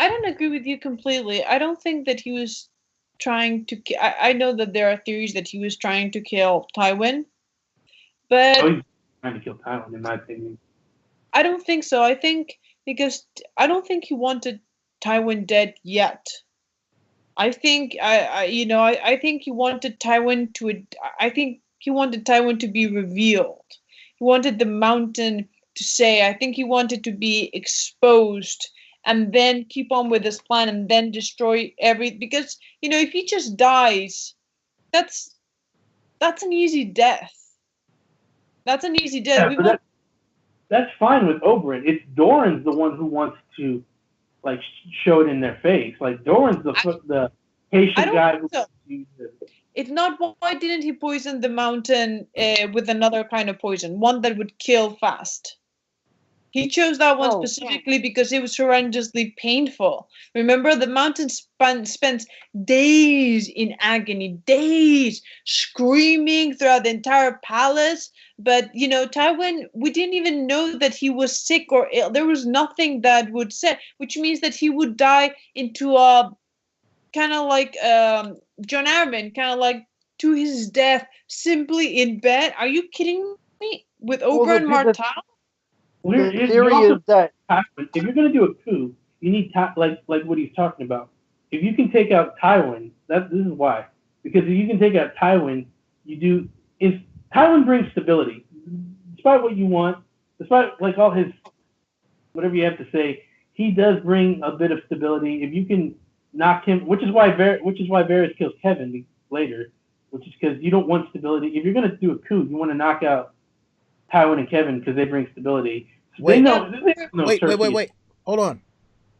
don't agree with you completely. I don't think that he was trying to. I know that there are theories that he was trying to kill Tywin, but he's trying to kill Tywin, in my opinion. I don't think so. I think because I don't think he wanted Tywin dead yet. I think I think he wanted Tywin to. I think he wanted Tywin to be revealed. He wanted the mountain to say. I think he wanted to be exposed, and then keep on with his plan, and then destroy because if he just dies, that's an easy death. That's an easy death. Yeah, that's fine with Oberyn. It's Doran's the one who wants to show it in their face. Like Doran's the patient guy who. So. If not, why didn't he poison the mountain with another kind of poison, one that would kill fast? He chose that one specifically because it was horrendously painful. Remember, the mountain spent days in agony, days screaming throughout the entire palace. But, Tywin, we didn't even know that he was sick or ill. There was nothing that would say, which means that he would die into a kind of like Jon Arryn, kind of like to his death simply in bed. Are you kidding me? With Oberyn Martell? The theory is that if you're going to do a coup, you need like what he's talking about. If you can take out Tywin, this is why. Because if you can take out Tywin, Tywin brings stability. Despite what you want, despite all his whatever you have to say, he does bring a bit of stability. If you can knock him, which is why Varys kills Kevan later, which is because you don't want stability. If you're going to do a coup, you want to knock out Tywin and Kevan because they bring stability. Wait. Hold on.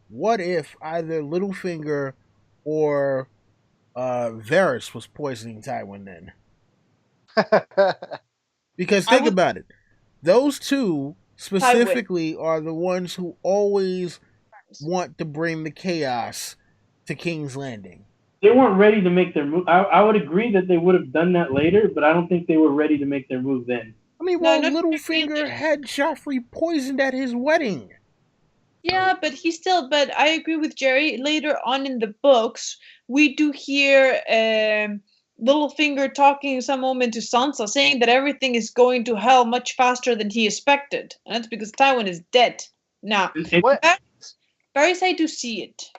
What if either Littlefinger or Varys was poisoning Tywin then? Because think about it. Those two specifically are the ones who always want to bring the chaos to King's Landing. They weren't ready to make their move. I would agree that they would have done that later, but I don't think they were ready to make their move then. I mean, Littlefinger had Joffrey poisoned at his wedding. Yeah, but I agree with Jerry. Later on in the books, we do hear Littlefinger talking some moment to Sansa, saying that everything is going to hell much faster than he expected. And that's because Tywin is dead. Now, very sad to see it.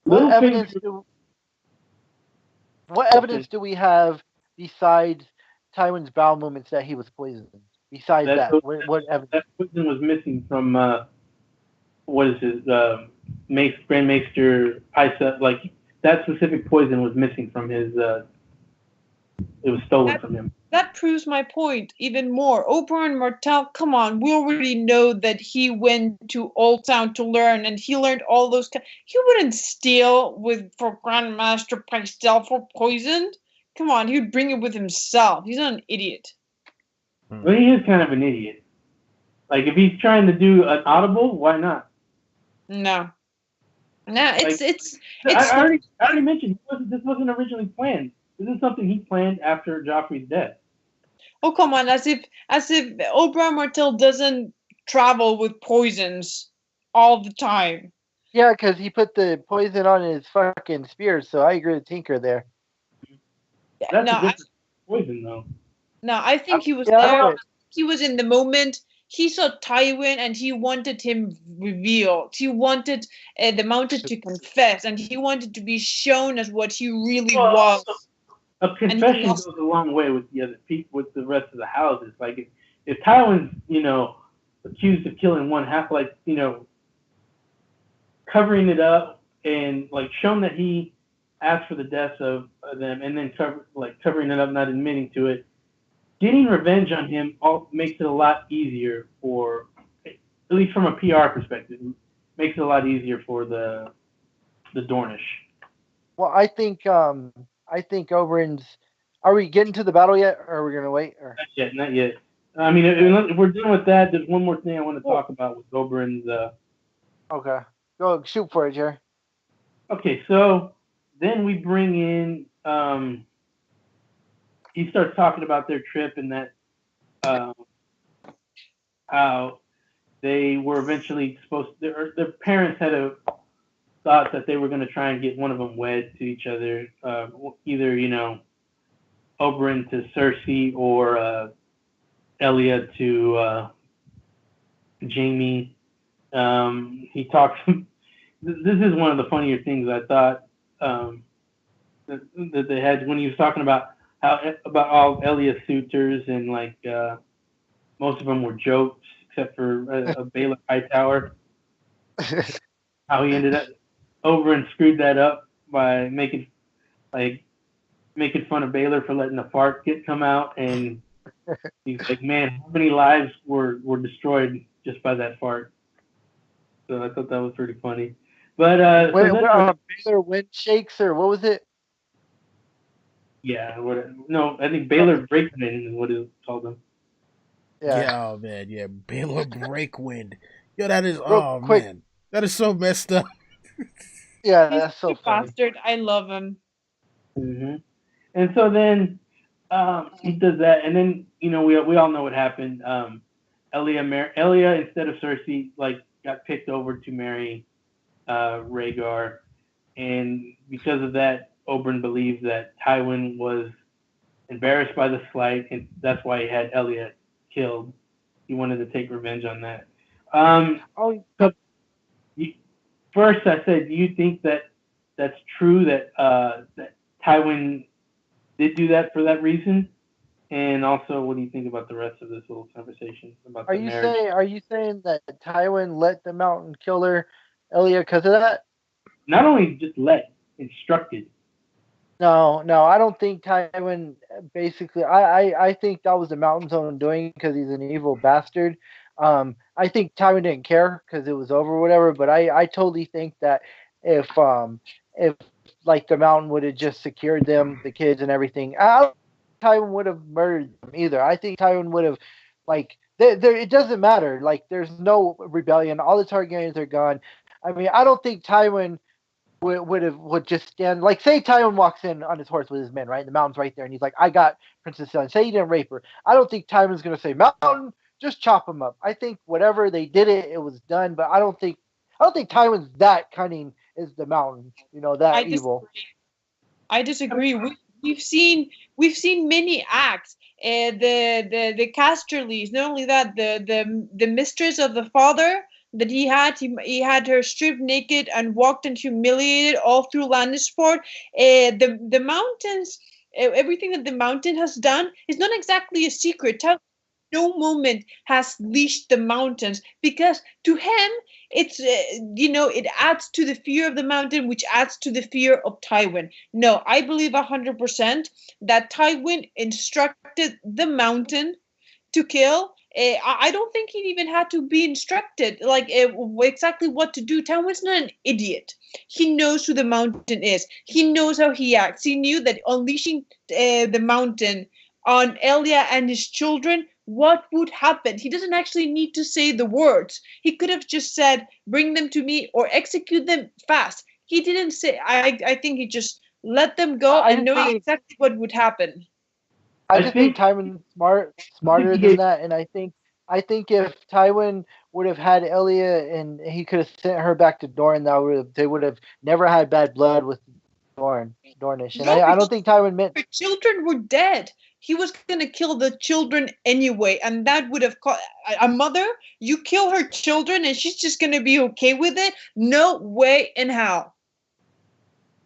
What evidence do we have besides Tywin's bowel movements that he was poisoned? Besides what evidence? That poison was missing from what is his Mace, Grand Maester Isa. Like that specific poison was missing from his. It was stolen from him. that proves my point even more. Oberyn Martell, come on, we already know that he went to Old Town to learn, and he learned all those. He wouldn't steal for Grandmaster Pycelle poisoned. Come on, he would bring it with himself. He's not an idiot. Well, he is kind of an idiot. Like, if he's trying to do an audible, why not? No, it's. I already mentioned this wasn't originally planned. This is something he planned after Joffrey's death. Oh, come on, as if Oberyn Martell doesn't travel with poisons all the time. Yeah, because he put the poison on his fucking spear, so I agree with Tinker there. That's a different poison, though. No, I think he was there. He was in the moment. He saw Tywin, and he wanted him revealed. He wanted the Mountain to confess, and he wanted to be shown as what he really was. A confession goes a long way with the other people, with the rest of the houses. Like, if Tywin's, accused of killing one half, like, covering it up and, like, shown that he asked for the deaths of them, and then covering it up, not admitting to it, getting revenge on him makes it a lot easier for, at least from a PR perspective, makes it a lot easier for the Dornish. Well, I think Oberyn's. Are we getting to the battle yet, or are we gonna wait? Or? Not yet. I mean, if we're done with that, there's one more thing I want to talk about with Oberyn's. Okay, go shoot for it, Jerry. Okay, so then we bring in. He starts talking about their trip and that how they were eventually supposed to, their parents had thought that they were going to try and get one of them wed to each other, either Oberyn to Cersei or Elia to Jaime. He talks. This is one of the funnier things I thought that they had when he was talking about all Elia's suitors, and like most of them were jokes except for Baelor Hightower. How he ended up Oberyn screwed that up by making fun of Baelor for letting the fart come out, and he's like, man, how many lives were destroyed just by that fart? So I thought that was pretty funny. But Baelor wind shakes, or what was it? Yeah, no, I think Baelor Breakwind is what it called them. Yeah, oh man, yeah, Baelor Breakwind. Yo, that is quick. Man, that is so messed up. Yeah, that's so funny. Bastard, I love him. Mm-hmm. And so then he does that, and then we all know what happened. Elia instead of Cersei got picked over to marry Rhaegar, and because of that, Oberyn believes that Tywin was embarrassed by the slight, and that's why he had Elia killed. He wanted to take revenge on that. First, I said, do you think that that's true, that that Tywin did do that for that reason? And also, what do you think about the rest of this little conversation about the marriage? Are you saying that Tywin let the Mountain Killer Elia because of that? Not only just instructed. No, I don't think Tywin. Basically, I think that was the Mountain's own doing because he's an evil bastard. I think Tywin didn't care because it was over or whatever. But I totally think that if like the Mountain would have just secured them, the kids and everything, I don't think Tywin would have murdered them either. I think Tywin would have it doesn't matter. Like there's no rebellion. All the Targaryens are gone. I mean, I don't think Tywin would just stand, like, say Tywin walks in on his horse with his men, right? The Mountain's right there, and he's like, I got Princess Celine. Say he didn't rape her. I don't think Tywin's gonna say, Mountain, just chop him up. I think whatever they did, it was done. But I don't think Tywin's that cunning as the Mountain. Evil. I disagree. We've seen many acts. The Casterlys. Not only that, the mistress of the father that he had her stripped naked and walked and humiliated all through Lannisport. The mountains, everything that the Mountain has done is not exactly a secret. no moment has leashed the mountains, because to him it's it adds to the fear of the mountain, which adds to the fear of Tywin. No, I believe 100% that Tywin instructed the mountain to kill. I don't think he even had to be instructed like exactly what to do. Tywin's not an idiot. He knows who the mountain is. He knows how he acts. He knew that unleashing the mountain on Elia and his children, what would happen? He doesn't actually need to say the words. He could have just said, "Bring them to me" or "Execute them fast." He didn't say. I think he just let them go and knowing exactly what would happen. I just think Tywin's smarter than that, and I think if Tywin would have had Elia and he could have sent her back to Dorne, they would have never had bad blood with Dornish. And No, I don't think Tywin meant her children were dead. He was gonna kill the children anyway, and that would have a mother. You kill her children, and she's just gonna be okay with it? No way in hell.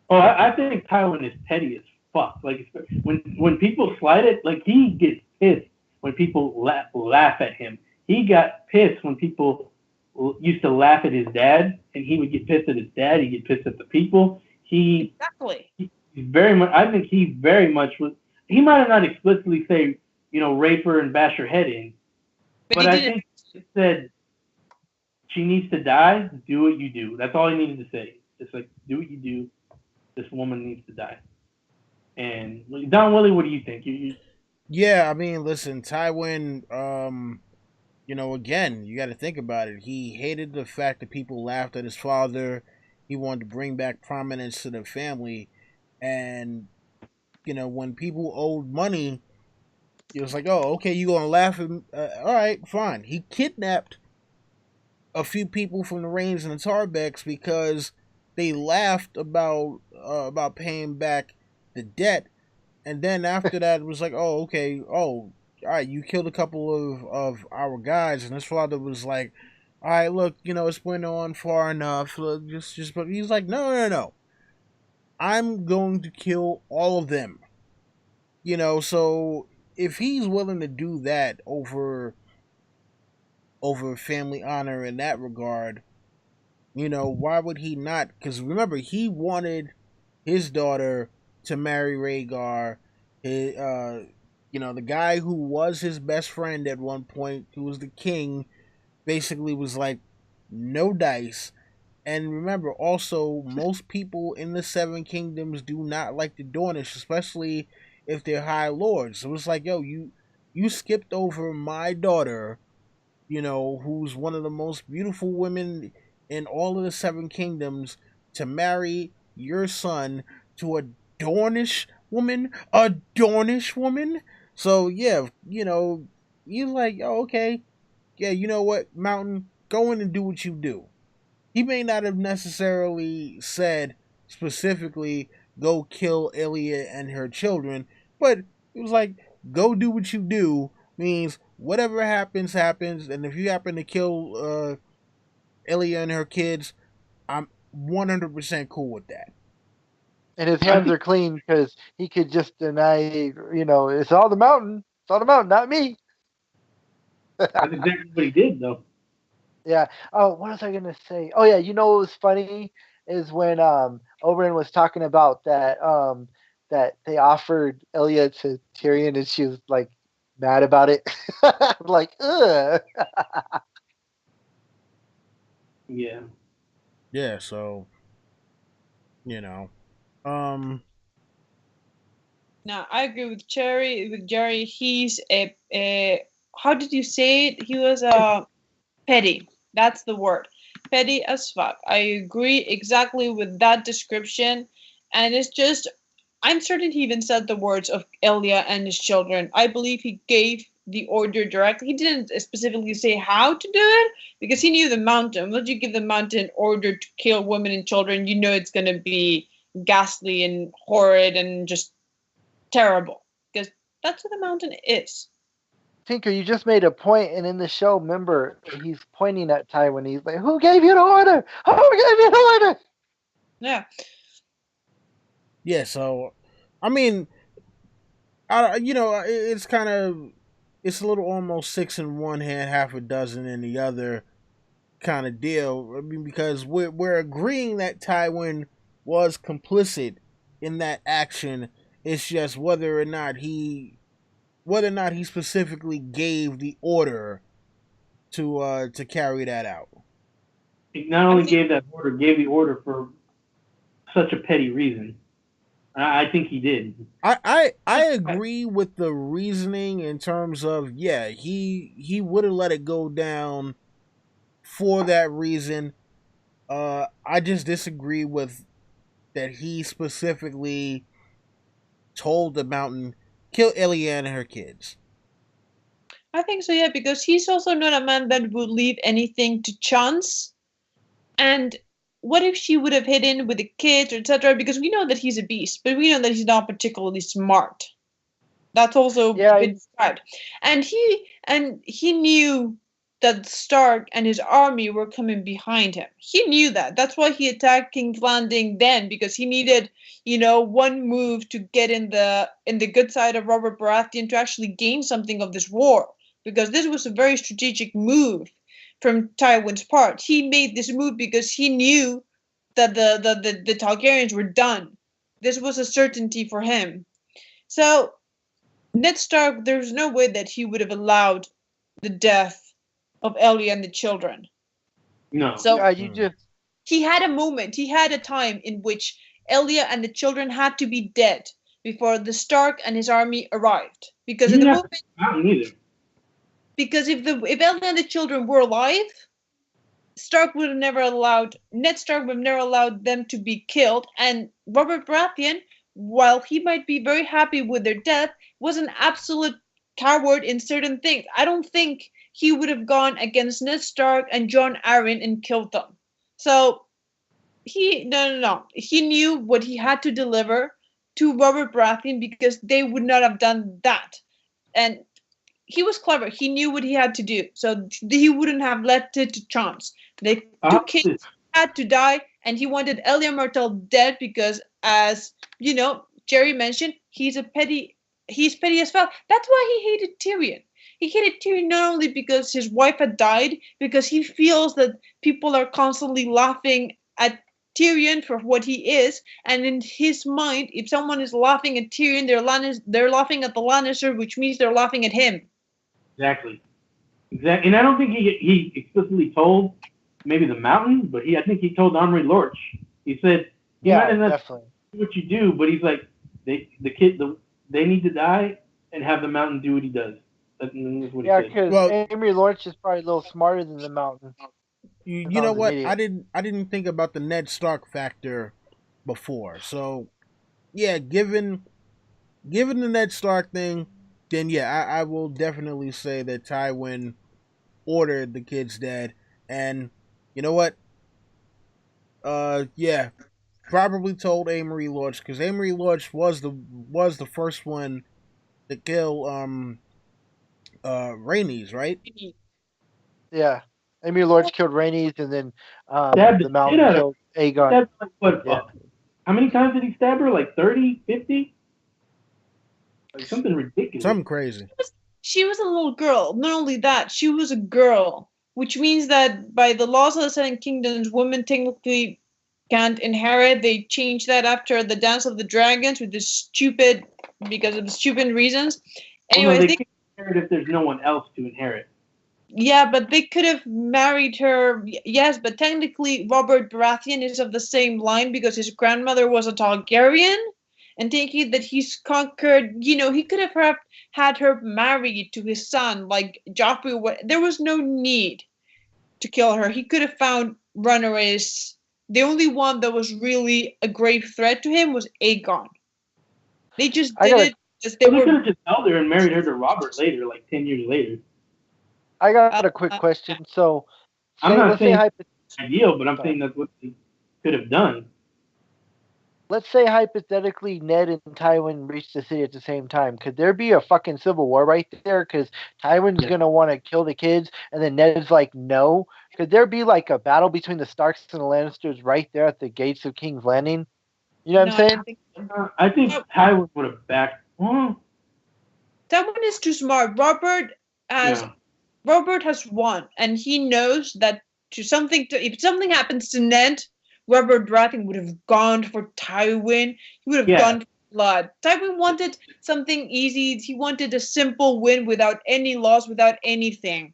Oh, I think Tywin is petty as fuck. Like when people slight it, like he gets pissed when people laugh at him. He got pissed when people used to laugh at his dad, and he would get pissed at his dad. He'd get pissed at the people. Exactly. He's very much. I think he very much was. He might have not explicitly say, rape her and bash her head in, but I think he said she needs to die. Do what you do. That's all he needed to say. Just like, do what you do. This woman needs to die. And Don Willie, what do you think? Yeah, I mean, listen, Tywin. Again, you got to think about it. He hated the fact that people laughed at his father. He wanted to bring back prominence to the family, and when people owed money, it was like, oh, okay, you gonna laugh at all right, fine. He kidnapped a few people from the Rains and the Tarbecks because they laughed about paying back the debt, and then after that it was like, oh, okay, oh, all right, you killed a couple of our guys, and his father was like, all right, look, it's went on far enough. Look, but he's like, no, I'm going to kill all of them. So if he's willing to do that over family honor in that regard, why would he not? Because remember, he wanted his daughter to marry Rhaegar. The guy who was his best friend at one point, who was the king, basically was like, no dice. And remember, also, most people in the Seven Kingdoms do not like the Dornish, especially if they're high lords. So it's like, yo, you skipped over my daughter, who's one of the most beautiful women in all of the Seven Kingdoms, to marry your son to a Dornish woman? A Dornish woman? So, yeah, he's like, oh, okay. Yeah, you know what, Mountain? Go in and do what you do. He may not have necessarily said specifically, go kill Elia and her children, but it was like, go do what you do means whatever happens, happens. And if you happen to kill Elia and her kids, I'm 100% cool with that. And his hands are clean because he could just deny, it's all the mountain. It's all the mountain, not me. That's exactly what he did, though. Yeah. Oh, what was I gonna say? Oh yeah, what was funny is when Oberyn was talking about that they offered Elia to Tyrion and she was like mad about it. Like, ugh. Yeah. Yeah, so No, I agree with Jerry. He's a how did you say it? He was a petty. That's the word. Petty as fuck. I agree exactly with that description. And it's just, I'm certain he even said the words of Elia and his children. I believe he gave the order directly. He didn't specifically say how to do it because he knew the mountain. Once you give the mountain order to kill women and children, you know it's going to be ghastly and horrid and just terrible because that's what the mountain is. Tinker, you just made a point, and in the show, remember, he's pointing at Tywin. He's like, "Who gave you the order? Who gave you the order?" Yeah. Yeah. So, I mean, it's kind of it's a little almost six in one hand, half a dozen in the other kind of deal. I mean, because we're agreeing that Tywin was complicit in that action. It's just whether or not he specifically gave the order to carry that out. He not only gave that order, gave the order for such a petty reason. I think he did. I agree with the reasoning in terms of he would have let it go down for that reason. I just disagree with that he specifically told the mountain kill Ilya and her kids. I think so, yeah, because he's also not a man that would leave anything to chance. And what if she would have hit in with the kids, etc.? Because we know that he's a beast, but we know that he's not particularly smart. That's also been described. And he knew that Stark and his army were coming behind him. He knew that. That's why he attacked King's Landing then, because he needed, one move to get in the good side of Robert Baratheon to actually gain something of this war. Because this was a very strategic move from Tywin's part. He made this move because he knew that the Targaryens were done. This was a certainty for him. So Ned Stark, there's no way that he would have allowed the death of Ellie and the children. No. So he had a moment, he had a time in which Elia and the children had to be dead before the Stark and his army arrived. Because at the moment, not neither. Because if Elia and the children were alive, Ned Stark would have never allowed them to be killed, and Robert Baratheon, while he might be very happy with their death, was an absolute coward in certain things. I don't think he would have gone against Ned Stark and Jon Arryn and killed them. So he knew what he had to deliver to Robert Baratheon because they would not have done that. And he was clever. He knew what he had to do. So he wouldn't have let it to chance. The two kids had to die, and he wanted Elia Martell dead because, as Jerry mentioned, he's petty as fuck. That's why he hated Tyrion. He hated Tyrion not only because his wife had died, because he feels that people are constantly laughing at Tyrion for what he is, and in his mind, if someone is laughing at Tyrion, they're laughing at the Lannister, which means they're laughing at him. Exactly. And I don't think he explicitly told maybe the mountain, but I think he told Omri Lorch. He said, definitely do what you do, but he's like, they need to die and have the mountain do what he does. That's what because Omri Lorch is probably a little smarter than the mountain. You know what? I didn't think about the Ned Stark factor before. So yeah, given the Ned Stark thing, then I will definitely say that Tywin ordered the kids dead. And you know what? Probably told Amory Lorch, because Amory Lorch was the first one to kill Rhaenys, right? Yeah. Amory Lorch killed Rhaenys, and then the mountain killed Aegon. How many times did he stab her? Like 30, 50? Like something ridiculous. Something crazy. She was a little girl. Not only that, she was a girl, which means that by the laws of the Seven Kingdoms, women technically can't inherit. They changed that after the Dance of the Dragons because of the stupid reasons. Anyways, they can't inherit if there's no one else to inherit. Yeah, but they could have married her. Yes, but technically Robert Baratheon is of the same line because his grandmother was a Targaryen. And thinking that he's conquered, he could have had her married to his son, like Joffrey. There was no need to kill her. He could have found runaways. The only one that was really a grave threat to him was Aegon. They just did it because they could have just held her and married her to Robert later, like 10 years later. I got a quick question. So, I'm not saying it's ideal, but I'm saying that's what they could have done. Let's say hypothetically Ned and Tywin reached the city at the same time. Could there be a fucking civil war right there? Because Tywin's going to want to kill the kids, and then Ned's like, no. Could there be like a battle between the Starks and the Lannisters right there at the gates of King's Landing? You know what I'm saying? I think Tywin would have backed. Tywin Tywin is too smart. Robert has won, and he knows that if something happens to Ned, Robert Baratheon would have gone for Tywin. He would have gone for blood. Tywin wanted something easy. He wanted a simple win without any loss, without anything.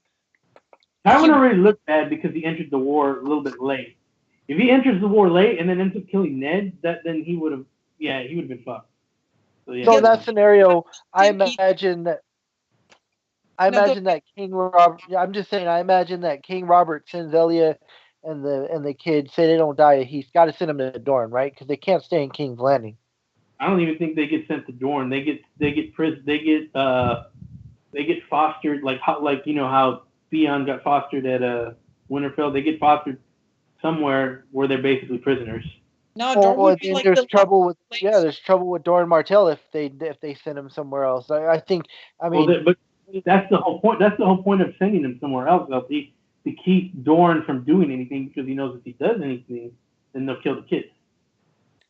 Tywin already looked bad because he entered the war a little bit late. If he enters the war late and then ends up killing Ned, then he would have been fucked. So, so in that scenario, I imagine that King Robert. I'm just saying, I imagine that King Robert sends Elia and the kid, say they don't die. He's got to send them to Dorne, right? Because they can't stay in King's Landing. I don't even think they get sent to Dorne. They get fostered like how Theon got fostered at Winterfell. They get fostered somewhere where they're basically prisoners. No, Dorne would be like there's trouble with Dorne Martell if they send him somewhere else. I think. I mean, but that's the whole point. That's the whole point of sending him somewhere else, LT, to keep Dorne from doing anything, because he knows if he does anything, then they'll kill the kids.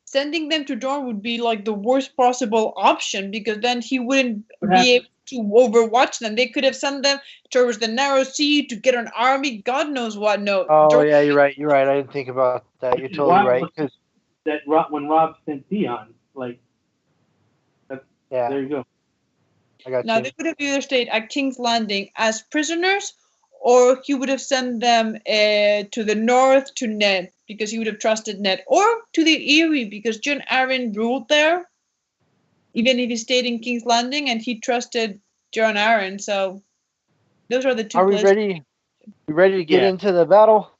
Sending them to Dorne would be like the worst possible option, because then he wouldn't be able to overwatch them. They could have sent them towards the Narrow Sea to get an army. God knows what. No. Oh yeah, you're right. I didn't think about that. You're totally right. Because when Rob sent Theon, there you go. I got now you. they could have either stayed at King's Landing as prisoners, or he would have sent them to the north to Ned, because he would have trusted Ned, or to the Eyrie, because Jon Arryn ruled there, even if he stayed in King's Landing, and he trusted Jon Arryn. So those are the two places. Are we ready? We ready to get into the battle?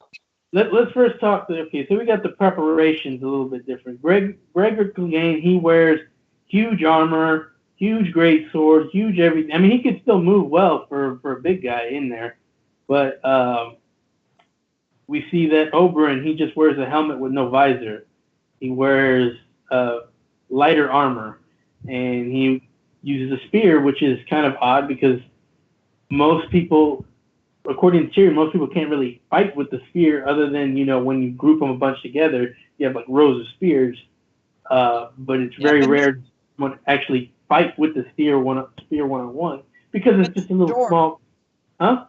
Let's first talk. Okay, so we got the preparations a little bit different. Gregor Clegane, he wears huge armor, huge great sword, huge everything. I mean, he could still move well for a big guy in there. But we see that Oberyn, he just wears a helmet with no visor. He wears lighter armor, and he uses a spear, which is kind of odd because most people, according to Tyrion, most people can't really fight with the spear other than, when you group them a bunch together, you have like rows of spears. But it's very rare to actually fight with the spear one-on-one because it's just a little small. Huh?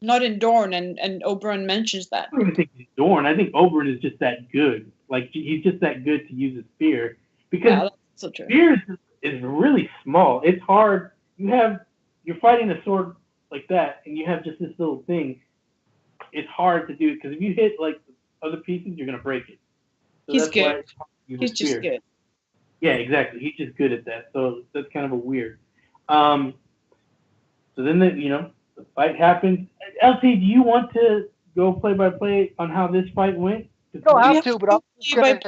Not in Dorne, and Oberyn mentions that. I don't even think he's Dorne. I think Oberyn is just that good. Like, he's just that good to use a spear. Because so true. spear is really small. It's hard. You're fighting a sword like that, and you have just this little thing. It's hard to do, because if you hit, like, other pieces, you're going to break it. So he's good. He's just good. Yeah, exactly. He's just good at that. So that's kind of a weird. So then, the fight happens. LT, do you want to go play-by-play on how this fight went? You don't have to, but I'm just gonna...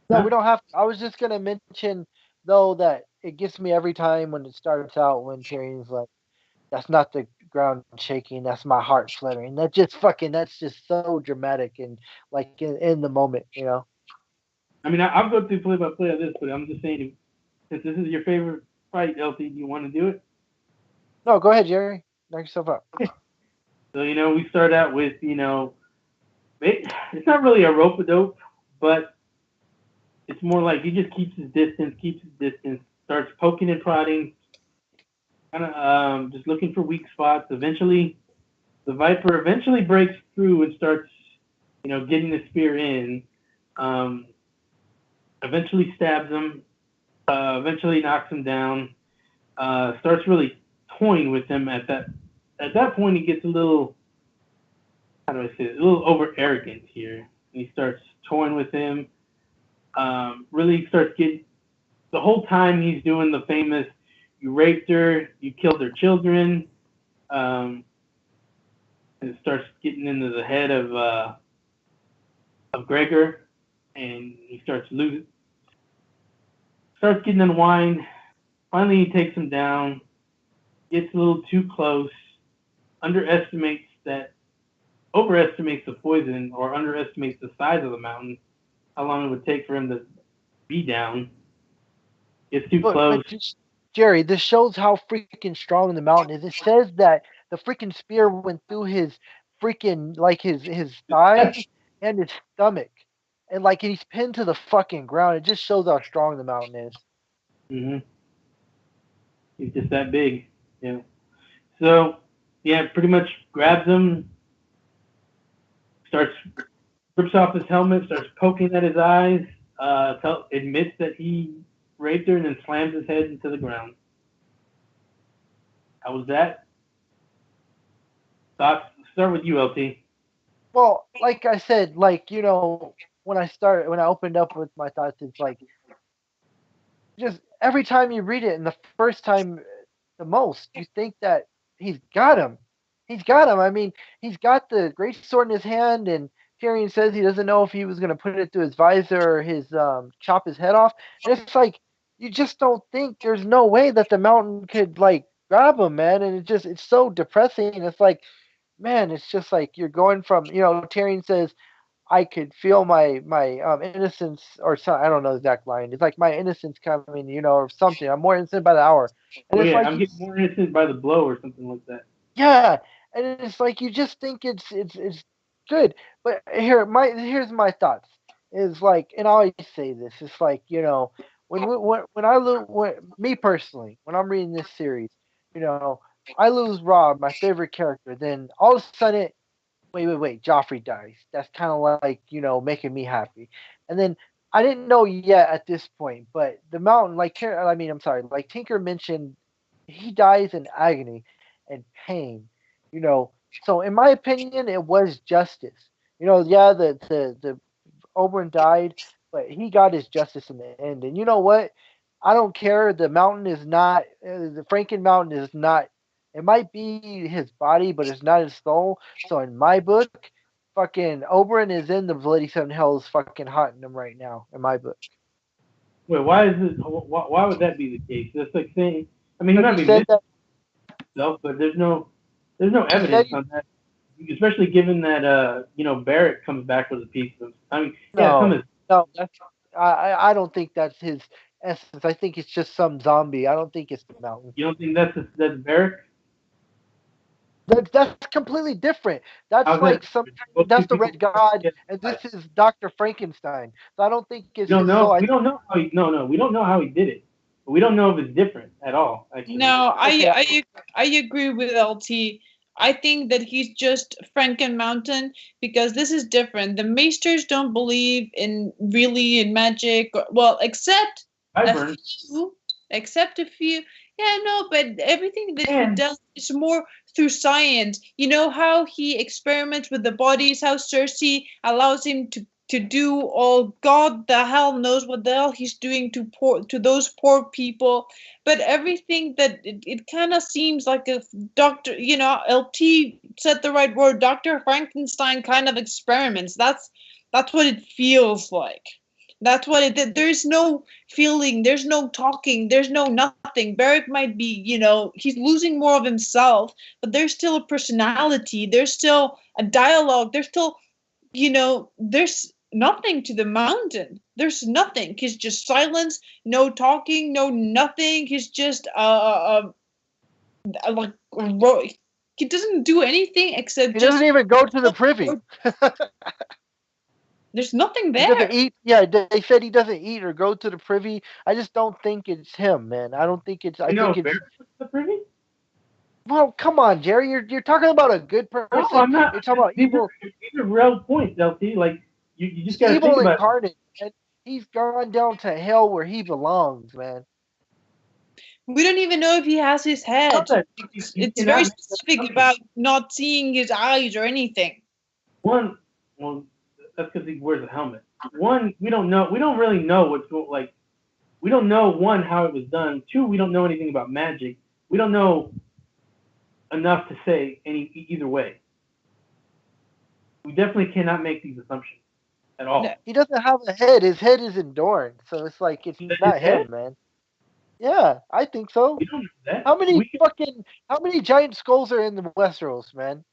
No, we don't have to. I was just going to mention, though, that it gets me every time when it starts out when Tyrion's like, that's not the ground shaking, that's my heart fluttering. That's just so dramatic and, like, in the moment, I mean, I'll go through play-by-play of this, but I'm just saying, since this is your favorite fight, LT, do you want to do it? No, go ahead, Jerry. Knock yourself out. So, we start out with, it's not really a rope-a-dope, but it's more like he just keeps his distance, starts poking and prodding, kind of just looking for weak spots. Eventually, the Viper breaks through and starts, getting the spear in. Eventually stabs him. Eventually knocks him down. Starts really toying with him at that point. He gets a little, how do I say it, a little over arrogant here. And he starts toying with him. Really starts getting, the whole time he's doing the famous, you raped her, you killed her children. And it starts getting into the head of Gregor, and he starts getting unwind. Finally, he takes him down, gets a little too close, overestimates the poison, or underestimates the size of the mountain, how long it would take for him to be down. Gets too close. Jerry, this shows how freaking strong the mountain is. It says that the freaking spear went through his freaking, like, his thigh and his stomach. And, like, he's pinned to the fucking ground. It just shows how strong the mountain is. Mm-hmm. He's just that big. Yeah. So, yeah, pretty much grabs him, rips off his helmet, starts poking at his eyes, admits that he raped her, and then slams his head into the ground. How was that? Thoughts? Start with you, LT. Well, like I said, when I opened up with my thoughts, it's like just every time you read it, and the first time the most, you think that he's got him. He's got him. I mean, he's got the great sword in his hand, and Tyrion says he doesn't know if he was going to put it through his visor or his chop his head off. And it's like you just don't think there's no way that the mountain could grab him, man. And it's so depressing. And it's like, man, it's just like you're going from Tyrion says I could feel my innocence, or some, I don't know the exact line. It's like my innocence coming, or something. I'm more innocent by the hour, and Oh it's yeah, like I'm getting more innocent by the blow or something like that. yeah, and it's like you just think it's good. But here's my thoughts. Is like, and I always say this. It's like when me personally, when I'm reading this series, I lose Rob, my favorite character. Then all of a sudden wait, Joffrey dies. That's kind of like, making me happy. And then I didn't know yet at this point, but the mountain, I'm sorry, like Tinker mentioned, he dies in agony and pain, you know. So in my opinion, it was justice. Yeah, the Oberyn died, but he got his justice in the end. And you know what? I don't care. The mountain is not, the Franken Mountain is not, it might be his body, but it's not his soul. So in my book, fucking Oberyn is in the Bloody Seven Hells fucking haunting him right now, in my book. Wait, why is it? Why would that be the case? That's like saying, I mean, he might be said missing himself, but there's no evidence on that. Especially given that Barrett comes back with a piece of. I mean, no, I don't think that's his essence. I think it's just some zombie. I don't think it's the mountain. You don't think that's Barrett? That's completely different. That's that's the Red God, and this is Dr. Frankenstein. So I don't think it's. We don't know. We don't know how he. No. We don't know how he did it. But we don't know if it's different at all. Actually. No, I agree with LT. I think that he's just Franken Mountain because this is different. The Maesters don't believe in magic. Well, except a few. Yeah, no, but everything that he does is more through science. You know how he experiments with the bodies, how Cersei allows him to do all, God the hell knows what the hell he's doing to those poor people. But everything that it kind of seems like a doctor, LT said the right word, Dr. Frankenstein kind of experiments. That's what it feels like. That's what it did. There's no feeling, there's no talking, there's no nothing. Beric might be, he's losing more of himself, but there's still a personality, there's still a dialogue, there's still, there's nothing to the mountain. There's nothing. He's just silence, no talking, no nothing. He's just he doesn't do anything except he doesn't even go to the privy. There's nothing there. He doesn't eat. Yeah, they said he doesn't eat or go to the privy. I just don't think it's him, man. I don't think it's. I think it's the privy. Well, come on, Jerry. You're talking about a good person. No, I'm not. You're talking about evil. These are real points, LT. Like you just got to think about incarnate. Man. He's gone down to hell where he belongs, man. We don't even know if he has his head. It's very specific about not seeing his eyes or anything. Well, that's because he wears a helmet. One, we don't know. We don't really know what's like. We don't know, one, how it was done. Two, we don't know anything about magic. We don't know enough to say either way. We definitely cannot make these assumptions at all. No, he doesn't have a head. His head is in Dorne, so it's like it's not him, man. Yeah, I think so. You don't know that. How many giant skulls are in the Westeros, man?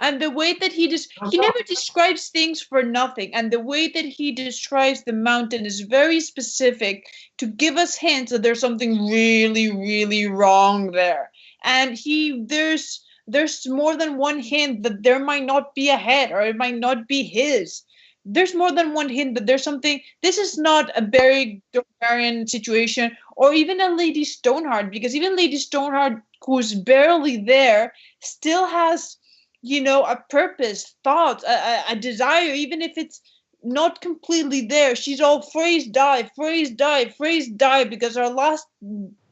And the way that he never describes things for nothing. And the way that he describes the mountain is very specific to give us hints that there's something really, really wrong there. And there's more than one hint that there might not be a head, or it might not be his. There's more than one hint that there's something. This is not a very Targaryen situation, or even a Lady Stoneheart, because even Lady Stoneheart, who's barely there, still has, a purpose, thoughts, a desire, even if it's not completely there. She's all phrase die, phrase die, phrase die, because her last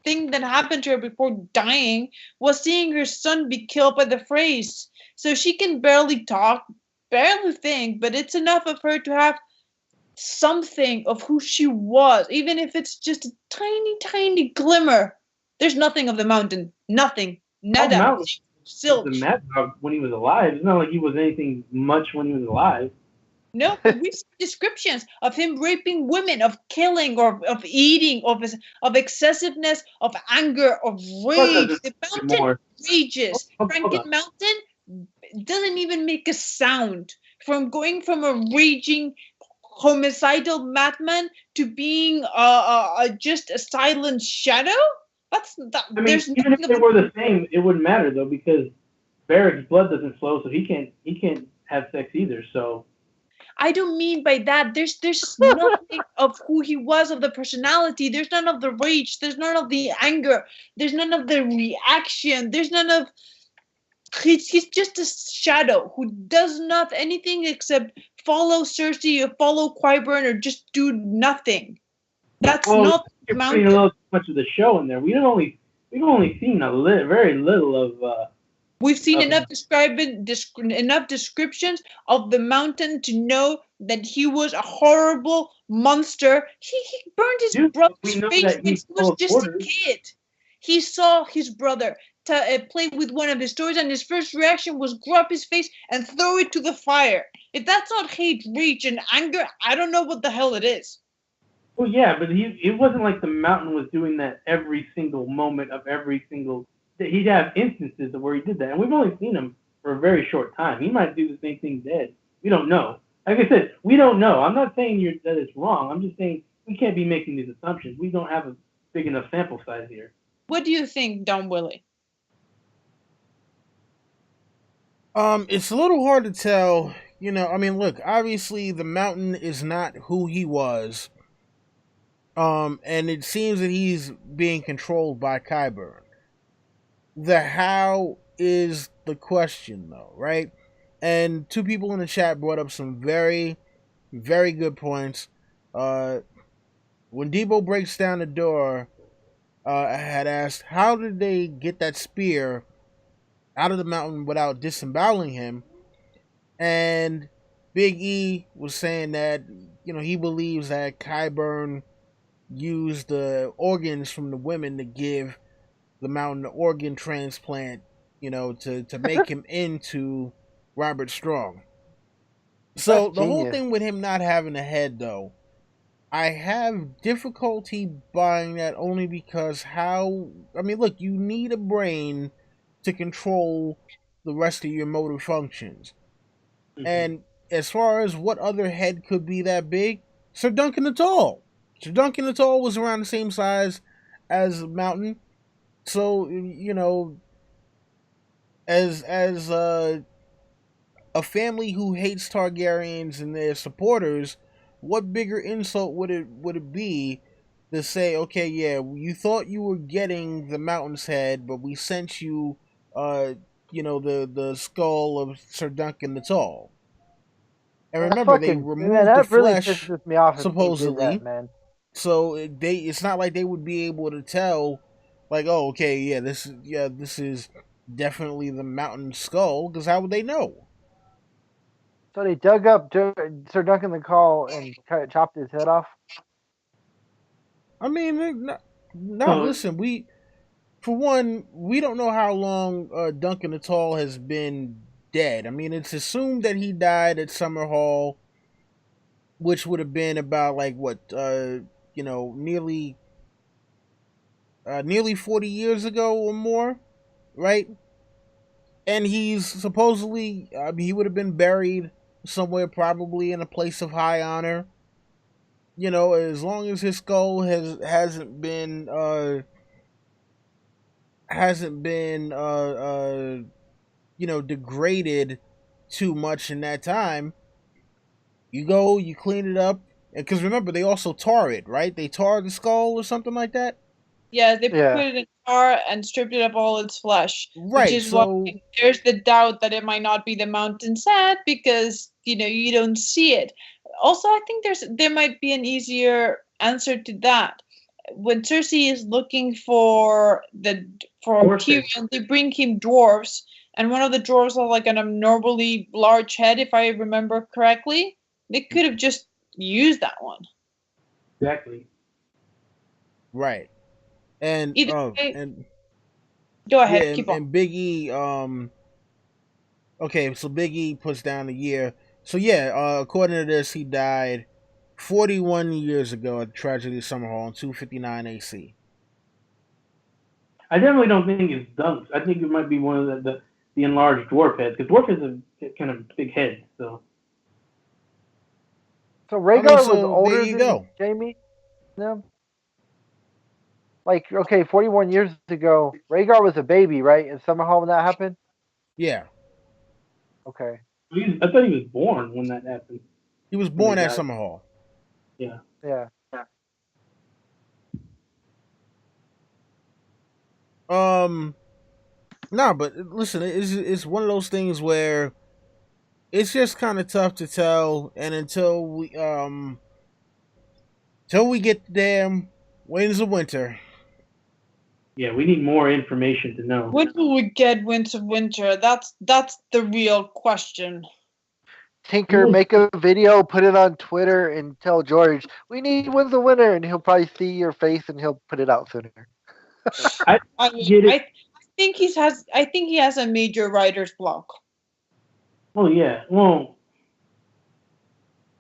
thing that happened to her before dying was seeing her son be killed by the phrase. So she can barely talk, barely think, but it's enough of her to have something of who she was, even if it's just a tiny, tiny glimmer. There's nothing of the mountain. Nothing. Nada. Mountain was the Silch. Mad Dog when he was alive. It's not like he was anything much when he was alive. No, we've seen descriptions of him raping women, of killing, or of eating, of excessiveness, of anger, of rage. The mountain rages. Franken Mountain doesn't even make a sound. From going from a raging homicidal madman to being just a silent shadow. That's that. I mean, even if they were the same, it wouldn't matter though, because Barrick's blood doesn't flow, so he can't have sex either. So I don't mean by that. There's nothing of who he was, of the personality. There's none of the rage. There's none of the anger. There's none of the reaction. There's none of. He's just a shadow who does not anything except follow Cersei or follow Qyburn or just do nothing. That's not the mountain. You're putting a little too much of the show in there. We've only seen very little of. We've seen enough descriptions of the mountain to know that he was a horrible monster. He burned his brother's face when he was just a kid. He saw his brother play with one of his toys, and his first reaction was grab his face and throw it to the fire. If that's not hate, rage, and anger, I don't know what the hell it is. Well, yeah, but it wasn't like the mountain was doing that every single moment of every single. He'd have instances of where he did that, and we've only seen him for a very short time. He might do the same thing dead. We don't know. Like I said, we don't know. I'm not saying that it's wrong. I'm just saying we can't be making these assumptions. We don't have a big enough sample size here. What do you think, Don Willie? It's a little hard to tell. I mean, look, obviously the mountain is not who he was. And it seems that he's being controlled by Qyburn. The how is the question, though, right? And two people in the chat brought up some very, very good points. When Debo breaks down the door, I had asked, how did they get that spear out of the mountain without disemboweling him? And Big E was saying that, he believes that Qyburn used the organs from the women to give the mountain an organ transplant, to make him into Robert Strong. So That's the genius. whole thing with him not having a head, though, I have difficulty buying that only because look, you need a brain to control the rest of your motor functions. Mm-hmm. And as far as what other head could be that big, Sir Duncan the Tall. Sir Duncan the Tall was around the same size as Mountain. So, as a family who hates Targaryens and their supporters, what bigger insult would it be to say, okay, yeah, you thought you were getting the Mountain's head, but we sent you, the skull of Sir Duncan the Tall. And remember, they removed the flesh, pisses me off supposedly. That, man. So it's not like they would be able to tell, like, oh, okay, yeah, this is definitely the Mountain skull, because how would they know? So they dug up Sir Duncan the Tall and chopped his head off? I mean, listen, for one, we don't know how long Duncan the Tall has been dead. I mean, it's assumed that he died at Summerhall, which would have been about, like, what, nearly 40 years ago or more, right? And he's supposedly, he would have been buried somewhere, probably in a place of high honor. As long as his skull hasn't been degraded too much in that time. You go, you clean it up, because remember, they also tar it, right? They tar the skull or something like that. Yeah, they Yeah. put it in a jar and stripped it of all its flesh, which Right. is So why there's the doubt that it might not be the mountain sand because you don't see it. Also, I think there might be an easier answer to that. When Cersei is looking for Dwarfs. Tyrion, they bring him dwarves, and one of the dwarves has like an abnormally large head, if I remember correctly. They could have just used that one. Exactly. right. And Either way, and go yeah, ahead, keep on. and Big E okay, so Big E puts down the year. So yeah, according to this, he died 41 years ago at tragedy of Summerhall in 259 AC. I definitely don't think it's dunks. I think it might be one of the enlarged dwarf heads because dwarf has a kind of big head. So So I mean, Rhaegar was so there older you than go. Jaime. No. Like, okay, 41 years ago, Rhaegar was a baby, right? In Summerhall when that happened. Yeah, Okay. I thought he was born when that happened. he was When they born at died. Summerhall. Yeah. Yeah. Um, no, but listen, it's one of those things where it's just kind of tough to tell, and until we get the damn Winds of Winter. Yeah, we need more information to know. When will we get Winds of Winter? That's the real question. Tinker, make a video, put it on Twitter, and tell George we need wins the winner, and he'll probably see your face and he'll put it out sooner. I get it. I think he has a major writer's block. Oh yeah. Well,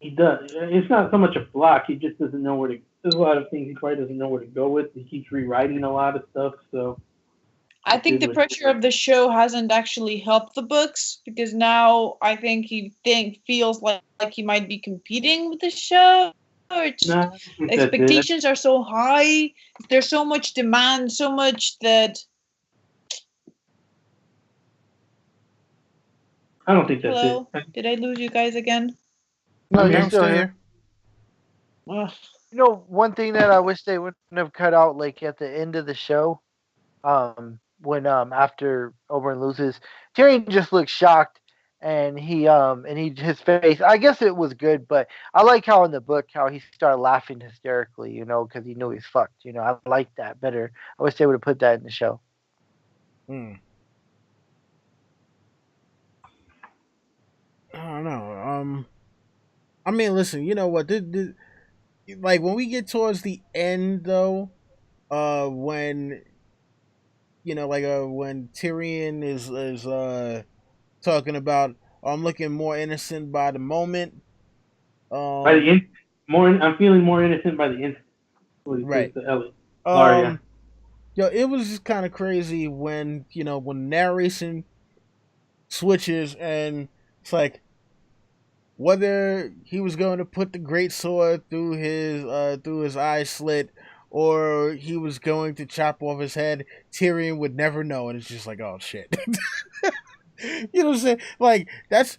he does. It's not so much a block. He just doesn't know where to. There's a lot of things he probably doesn't know where to go with. He keeps rewriting a lot of stuff. So I think the pressure of the show hasn't actually helped the books because now I think he feels like he might be competing with the show. nah, Expectations are so high. There's so much demand, so much that. I don't think that's Hello? it. Did I lose you guys again? No, Yeah, you're I'm still here. Ugh. You know, one thing that I wish they wouldn't have cut out, like at the end of the show, when after Oberyn loses, Tyrion just looks shocked, and his face. I guess it was good, but I like how in the book how he started laughing hysterically, because he knew he's fucked. I like that better. I wish they would have put that in the show. I don't know. I mean, listen, you know what? Like when we get towards the end, though, when when Tyrion is talking about, I'm looking more innocent by the moment. By the end, I'm feeling more innocent by the instant. What he says Right. to Ellie. Arya. Yo, it was just kind of crazy when when narration switches and it's like whether he was going to put the great sword through his eye slit or he was going to chop off his head, Tyrion would never know, and it's just like, oh shit. You know what I'm saying? Like that's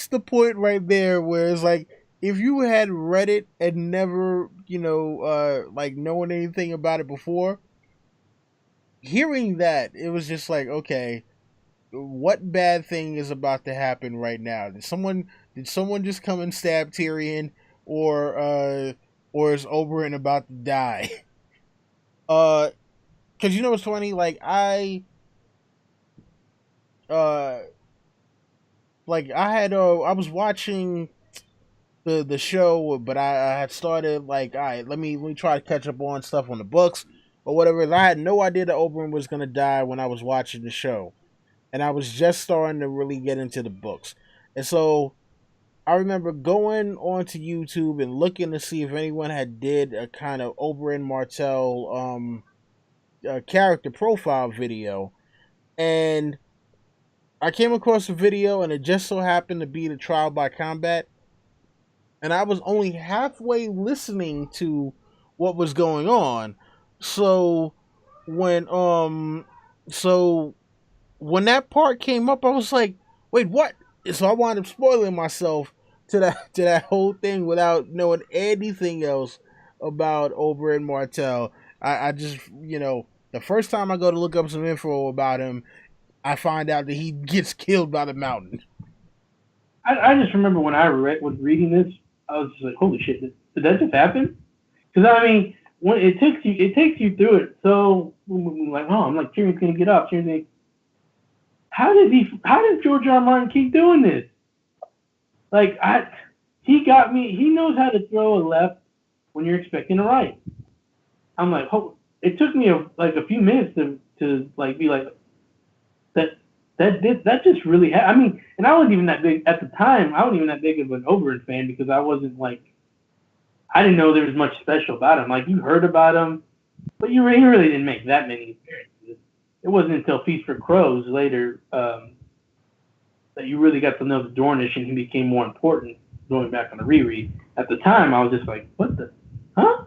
the point right there where it's like if you had read it and never, like knowing anything about it before, hearing that, it was just like, okay, what bad thing is about to happen right now? Did someone just come and stab Tyrion, or is Oberyn about to die? Because what's funny? Uh, I was watching the show, but I had started like, all right, let me try to catch up on stuff on the books or whatever. I had no idea that Oberyn was gonna die when I was watching the show, and I was just starting to really get into the books, and so I remember going onto YouTube and looking to see if anyone had did a kind of Oberyn Martell character profile video, and I came across a video, and it just so happened to be the trial by combat, and I was only halfway listening to what was going on. So when so when that part came up, I was like, wait, what? So I wound up spoiling myself to that whole thing without knowing anything else about Oberyn Martell. I just, the first time I go to look up some info about him, I find out that he gets killed by the mountain. I just remember when I was reading this, I was just like, holy shit, did that just happen? Because I mean, when it takes you through it. So like, oh, I'm like, Tyrion's gonna get up. Tyrion's like, how did George R. R. Martin keep doing this? Like, he got me. He knows how to throw a left when you're expecting a right. I'm like, it took me a few minutes to like be like that just really. I mean, and I wasn't even that big at the time. I wasn't even that big of an Oberyn fan because I wasn't like, I didn't know there was much special about him. Like, you heard about him, but he really didn't make that many appearances. It wasn't until Feast for Crows later that you really got to know the Dornish and he became more important going back on the reread. At the time, I was just like, what the? Huh?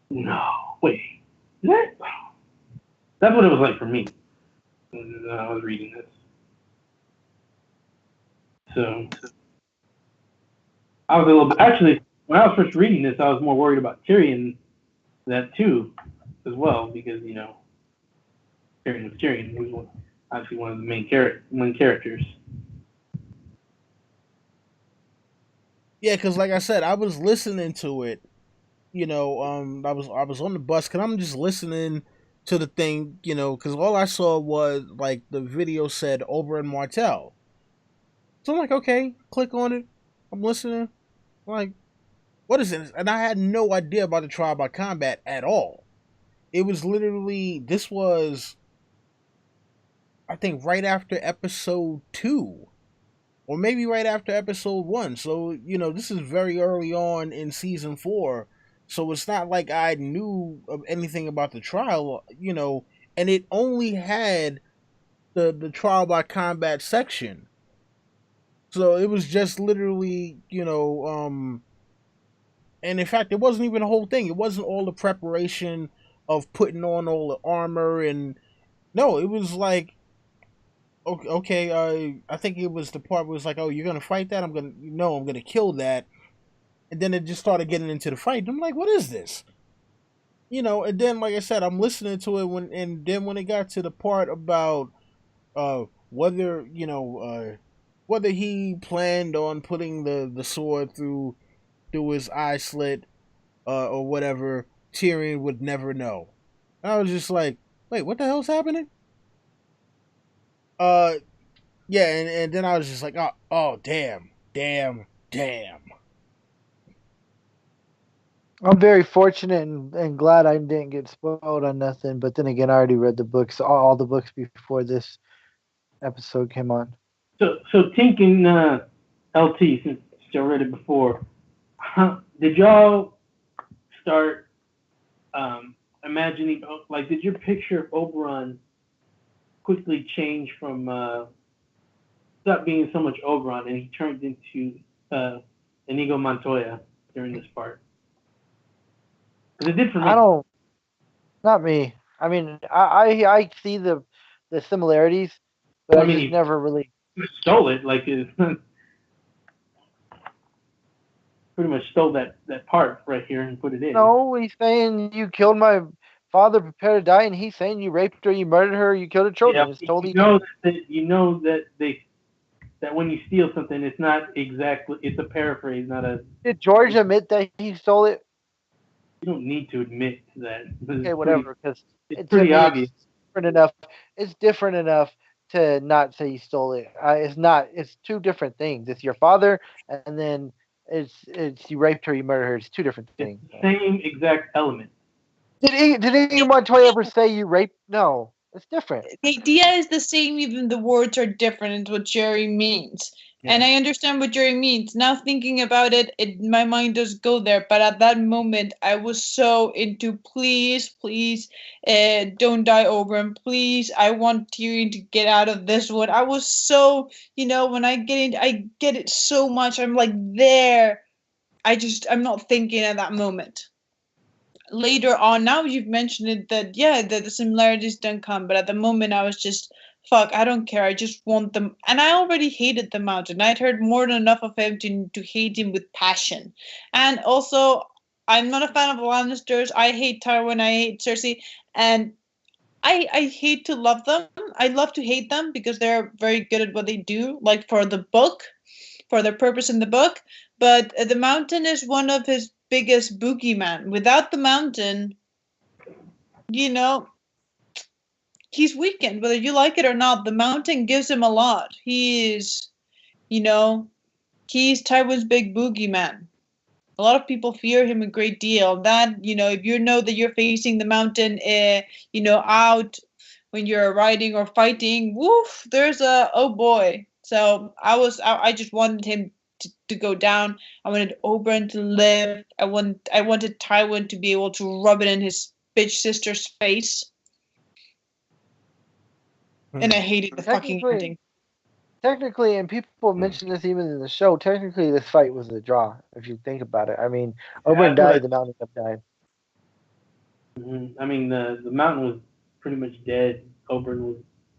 No, wait. That's what it was like for me when I was reading this. So, I was a little bit, actually, when I was first reading this, I was more worried about Tyrion, that too, as well, because, Tyrion was Tyrion. He was obviously one of the main characters. Yeah, because like I said, I was listening to it. I was on the bus because I'm just listening to the thing. Because all I saw was like the video said Oberyn Martell. So I'm like, okay, click on it. I'm listening. I'm like, what is this? And I had no idea about the trial by combat at all. It was literally, this was, I think, right after episode 2. Or maybe right after episode 1. So, this is very early on in season 4. So it's not like I knew of anything about the trial, and it only had the trial by combat section. So it was just literally, and in fact, it wasn't even the whole thing. It wasn't all the preparation of putting on all the armor and no, it was like, okay, I think it was the part where it was like, oh, you're gonna fight that? I'm gonna kill that, and then it just started getting into the fight. I'm like, what is this? And then like I said, I'm listening to it and then when it got to the part about whether whether he planned on putting the sword through his eye slit or whatever, Tyrion would never know. And I was just like, wait, what the hell's happening? Uh, yeah, and then I was just like, oh, damn. I'm very fortunate and glad I didn't get spoiled on nothing. But then again, I already read the books, all the books before this episode came on. So Tink and LT, since y'all read it before, did y'all start imagining, like, did your picture of Oberyn quickly change from stop being so much Oberyn and he turned into Inigo Montoya during this part? Because it did for me. Not me. I mean, I see the similarities, but I mean, just never really stole it. Like, it pretty much stole that part right here and put it in. No, he's saying you killed my father, prepare to die, and he's saying you raped her, you murdered her, you killed her children. Yeah, it's totally that when you steal something, it's not exactly, it's a paraphrase, not a. Did George admit that he stole it? You don't need to admit that. Okay, whatever, because it's pretty obvious. It's different enough to not say you stole it. It's not. It's two different things. It's your father, and then it's you raped her, you murdered her. It's two different things. Same exact element. Did Inigo Montoya ever say you raped? No, it's different. The idea is the same, even the words are different. It's what Jerry means. Yeah. And I understand what Jerry means. Now thinking about it, my mind does go there. But at that moment, I was so into please, don't die, Oberyn. Please, I want Tyrion to get out of this one. I was so, when I get it so much. I'm like there. I'm not thinking at that moment. Later on, now you've mentioned it, that the similarities don't come, but at the moment I was just, fuck, I don't care, I just want them. And I already hated the Mountain. I'd heard more than enough of him to hate him with passion. And also, I'm not a fan of the Lannisters. I hate Tywin. I hate Cersei, and I hate to love them. I love to hate them because they're very good at what they do, like for the book, for their purpose in the book. But the Mountain is one of his biggest boogeyman. Without the Mountain, you know, he's weakened. Whether you like it or not, the Mountain gives him a lot. He's, you know, he's Tywin's big boogeyman. A lot of people fear him a great deal. That, if you know that you're facing the Mountain, out when you're riding or fighting, woof, there's oh boy. So I just wanted him to go down. I wanted Oberyn to live. I wanted Tywin to be able to rub it in his bitch sister's face. And I hated the fucking ending. Technically, and people mention this even in the show, technically this fight was a draw, if you think about it. I mean, Oberyn died, the Mountain up died. I mean, the Mountain was pretty much dead. Oberyn was,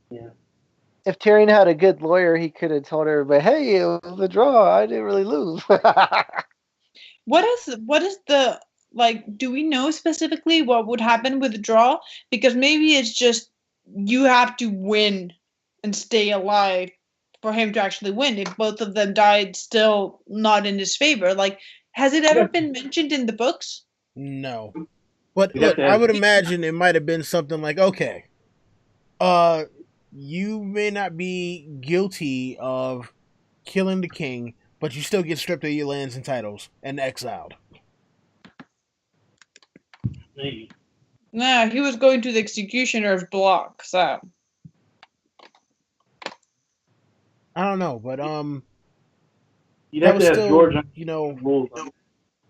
yeah. If Tyrion had a good lawyer, he could have told everybody, hey, it was a draw. I didn't really lose. What is the, do we know specifically what would happen with the draw? Because maybe it's just you have to win and stay alive for him to actually win. If both of them died still not in his favor. Has it ever been mentioned in the books? No. But look, I would imagine it might have been something like, okay, you may not be guilty of killing the king, but you still get stripped of your lands and titles and exiled. Nah, he was going to the executioner's block, so. I don't know, but that was still, George,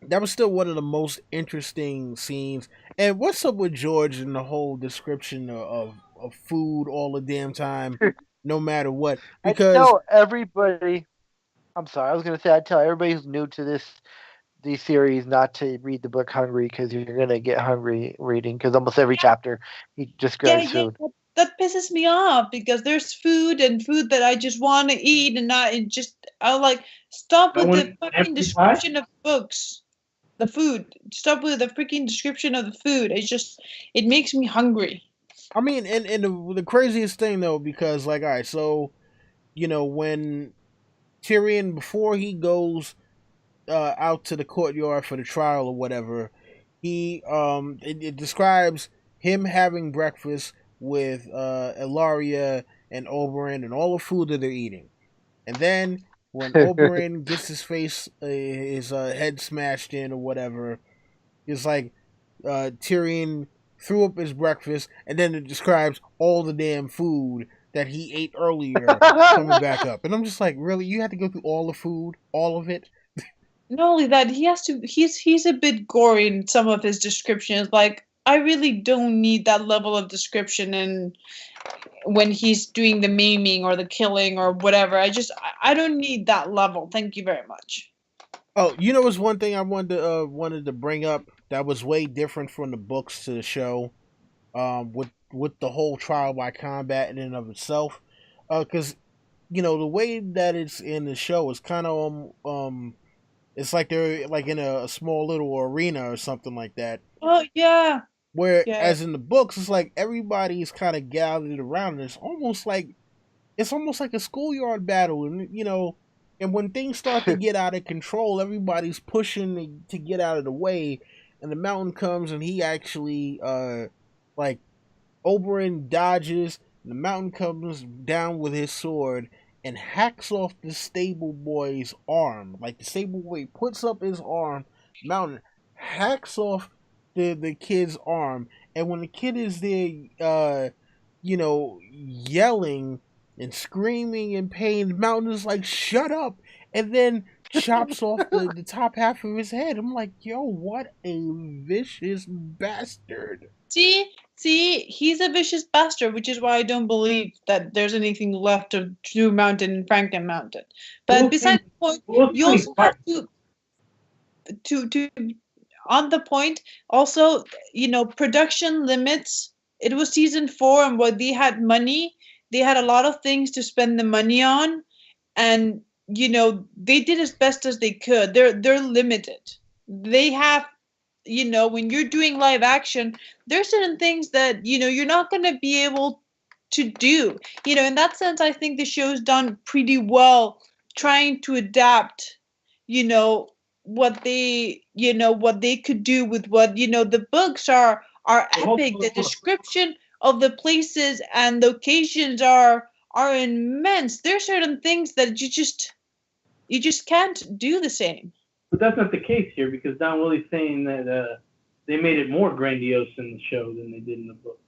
that was still one of the most interesting scenes. And what's up with George and the whole description of food all the damn time, no matter what? Because I tell everybody, I'm sorry, I was going to say, I tell everybody who's new to these series not to read the book hungry, because you're going to get hungry reading, because almost every chapter he describes food. That pisses me off, because there's food that I just want to eat, and I'll stop with the fucking description of books. The food. Stop with the freaking description of the food. It makes me hungry. I mean, and the craziest thing though, because all right, so when Tyrion, before he goes out to the courtyard for the trial or whatever, he it describes him having breakfast with Ellaria and Oberyn and all the food that they're eating, and then when Oberyn gets his head smashed in or whatever, it's like Tyrion threw up his breakfast, and then it describes all the damn food that he ate earlier coming back up. And I'm just like, really? You had to go through all the food? All of it? Not only that, he's a bit gory in some of his descriptions. I really don't need that level of description and when he's doing the maiming or the killing or whatever. I don't need that level. Thank you very much. Oh, it's one thing I wanted to bring up that was way different from the books to the show, with the whole trial by combat in and of itself, because the way that it's in the show is kind of it's like they're in a small little arena or something like that. Oh yeah. As in the books, it's like everybody's kind of gathered around, and it's almost like a schoolyard battle, and and when things start to get out of control, everybody's pushing to get out of the way, and the Mountain comes, and he actually Oberyn dodges, and the Mountain comes down with his sword and hacks off the stable boy's arm. Like, the stable boy puts up his arm, Mountain hacks off the kid's arm, and when the kid is there, yelling and screaming in pain, Mountain is like, shut up, and then chops off the top half of his head. I'm like, yo, what a vicious bastard. See, he's a vicious bastard, which is why I don't believe that there's anything left of True Mountain and Franken Mountain. But besides the point, you also have to on the point, also, production limits. It was season 4, and what they had money, they had a lot of things to spend the money on, and they did as best as they could. They're limited. They have when you're doing live action, there's certain things that you're not going to be able to do. In that sense, I think the show's done pretty well trying to adapt what they could do with what the books are epic. The description of the places and locations are immense. There's certain things that you just can't do the same. But that's not the case here, because Don Willie's saying that they made it more grandiose in the show than they did in the book.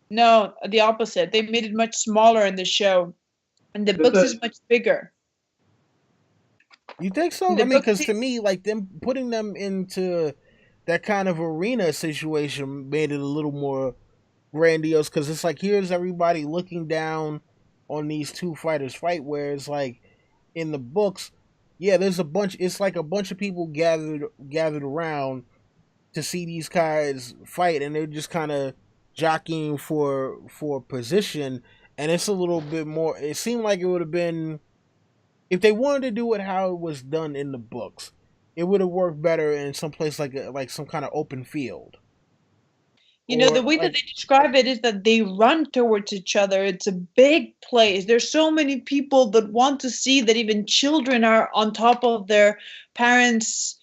No, the opposite. They made it much smaller in the show, and the books is much bigger. You think so? I mean, because to me, like, them putting them into that kind of arena situation made it a little more grandiose, because it's like, here's everybody looking down on these two fighters fight, whereas like in the books, yeah, there's a bunch, it's like a bunch of people gathered around to see these guys fight, and they're just kind of jockeying for position, and it's a little bit more, it seemed like it would have been, if they wanted to do it how it was done in the books, it would have worked better in some place like some kind of open field. The way that they describe it is that they run towards each other. It's a big place. There's so many people that want to see that even children are on top of their parents'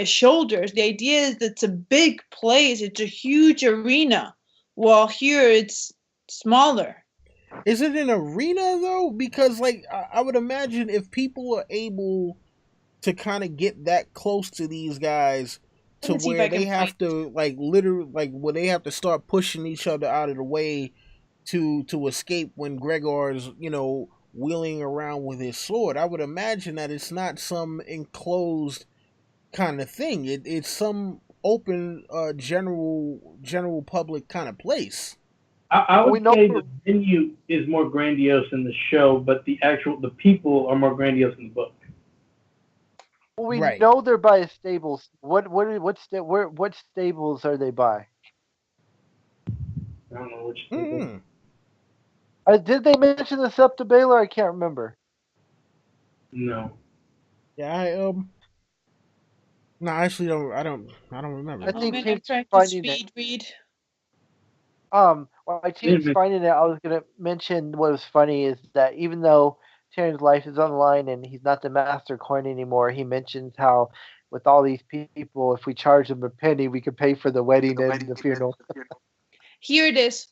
shoulders. The idea is that it's a big place. It's a huge arena. While here it's smaller. Is it an arena though? Because like I would imagine if people are able to kind of get that close to these guys to where they have to like literally like where they have to start pushing each other out of the way to escape when Gregor's wheeling around with his sword, I would imagine that it's not some enclosed kind of thing. It's some open general public kind of place. I would say the venue is more grandiose in the show, but the people are more grandiose in the book. We know they're by a stables. What stables are they by? I don't know which stables. Did they mention the Septa Baylor? I can't remember. No. Yeah, no, I actually don't. I don't remember. I think I'm trying to speed read. While my team's finding it, I was gonna mention what was funny is that even though Tyrion's life is on the line and he's not the master coin anymore, he mentions how with all these people, if we charge them a penny, we could pay for the wedding and the funeral. Here it is.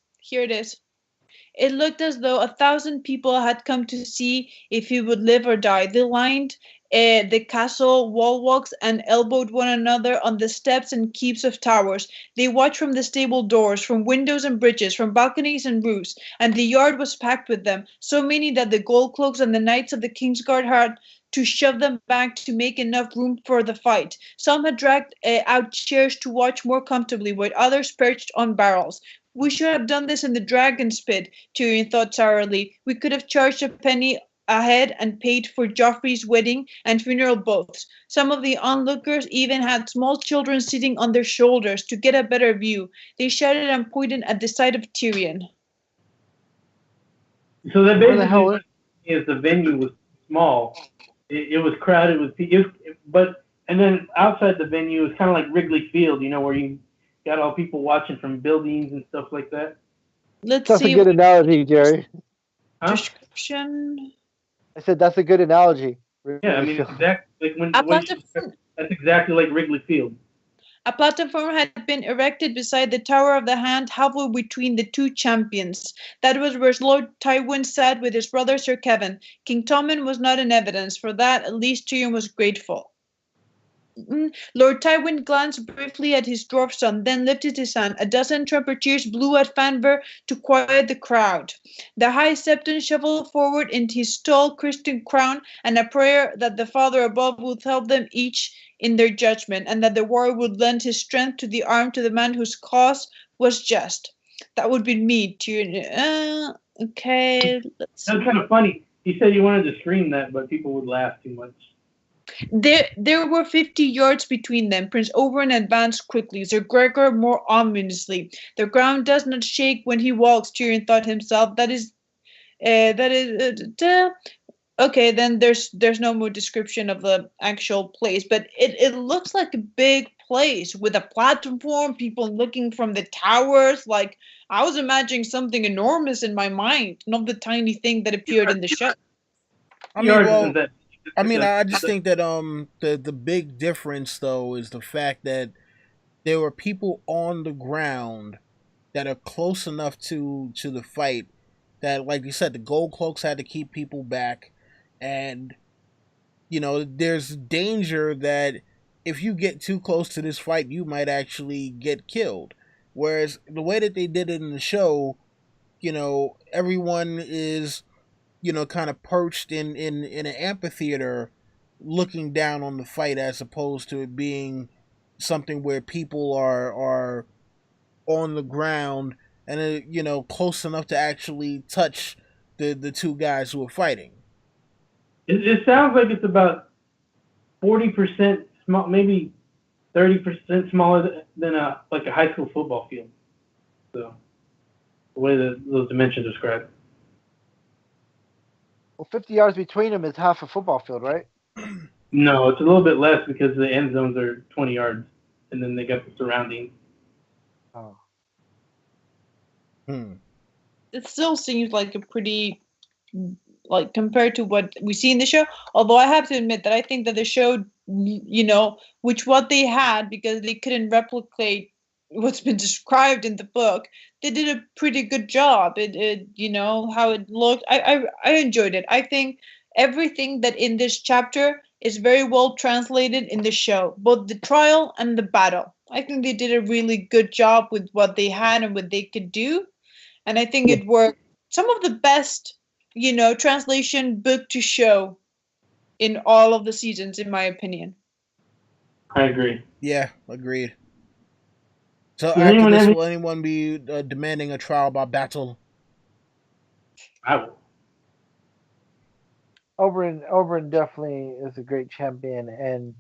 It looked as though 1,000 people had come to see if he would live or die. They lined the castle wall walks and elbowed one another on the steps and keeps of towers. They watched from the stable doors, from windows and bridges, from balconies and roofs, and the yard was packed with them, so many that the gold cloaks and the knights of the Kingsguard had to shove them back to make enough room for the fight. Some had dragged out chairs to watch more comfortably, while others perched on barrels. We should have done this in the Dragon's Pit, Tyrion thought sourly. We could have charged a penny a head and paid for Joffrey's wedding and funeral both. Some of the onlookers even had small children sitting on their shoulders to get a better view. They shouted and pointed at the side of Tyrion. So that basically is the venue was small. It was crowded with people, and then outside the venue was kind of like Wrigley Field, where you got all people watching from buildings and stuff like that. That's a good analogy, Jerry. Description. I said that's a good analogy. Yeah, I mean, exactly. That's exactly like Wrigley Field. A platform had been erected beside the Tower of the Hand, halfway between the two champions. That was where Lord Tywin sat with his brother Ser Kevan. King Tommen was not in evidence. For that, at least Tyrion was grateful. Lord Tywin glanced briefly at his dwarf son, then lifted his hand. A dozen trumpeters blew at fanfare to quiet the crowd. The High Septon shuffled forward in his tall Christian crown, and a prayer that the Father above would help them each in their judgment, and that the warrior would lend his strength to the arm to the man whose cause was just. That would be me, Tyrion. Okay. That's kind of funny. He said he wanted to scream that, but people would laugh too much. There were 50 yards between them. Prince Oberyn advanced quickly, Ser Gregor more ominously. The ground does not shake when he walks, Tyrion thought himself. Okay, then there's no more description of the actual place, but it looks like a big place with a platform, people looking from the towers. Like, I was imagining something enormous in my mind, not the tiny thing that appeared in the show. I mean, well, that, I just think that the big difference though is the fact that there were people on the ground that are close enough to the fight that, like you said, the gold cloaks had to keep people back, and there's danger that if you get too close to this fight, you might actually get killed. Whereas the way that they did it in the show, everyone is kind of perched in an amphitheater looking down on the fight, as opposed to it being something where people are on the ground and close enough to actually touch the two guys who are fighting. it sounds like it's about 40% small, maybe 30% smaller than a high school football field. So the way that those dimensions are described. Well, 50 yards between them is half a football field, right? No, it's a little bit less because the end zones are 20 yards, and then they got the surroundings. Oh. It still seems like a pretty, like, compared to what we see in the show. Although I have to admit that I think that the show, which what they had, because they couldn't replicate what's been described in the book, they did a pretty good job. It how it looked. I enjoyed it. I think everything that in this chapter is very well translated in the show, both the trial and the battle. I think they did a really good job with what they had and what they could do. And I think it worked. Some of the best, translation book to show in all of the seasons, in my opinion. I agree. Yeah, agreed. So after this, will anyone be demanding a trial by battle? I will. Oberyn definitely is a great champion, and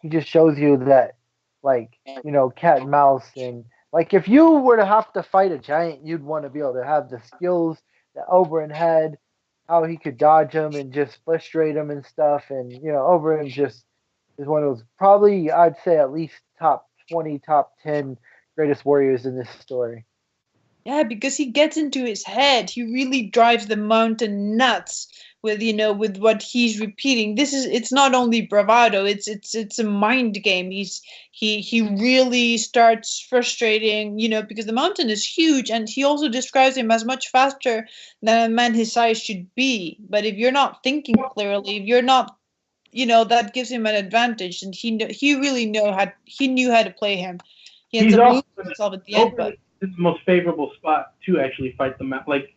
he just shows you that, cat and mouse, and if you were to have to fight a giant, you'd want to be able to have the skills that Oberyn had, how he could dodge him and just frustrate him and stuff, and Oberyn just is one of those, probably I'd say at least top 20, top 10 greatest warriors in this story. Yeah, because he gets into his head. He really drives the mountain nuts with with what he's repeating. It's not only bravado, it's a mind game. He really starts frustrating, because the mountain is huge, and he also describes him as much faster than a man his size should be. But if you're not thinking clearly, if you're not, that gives him an advantage, and he really knew how to play him. He ends up losing himself at the end, but this is the most favorable spot to actually fight them out. Like,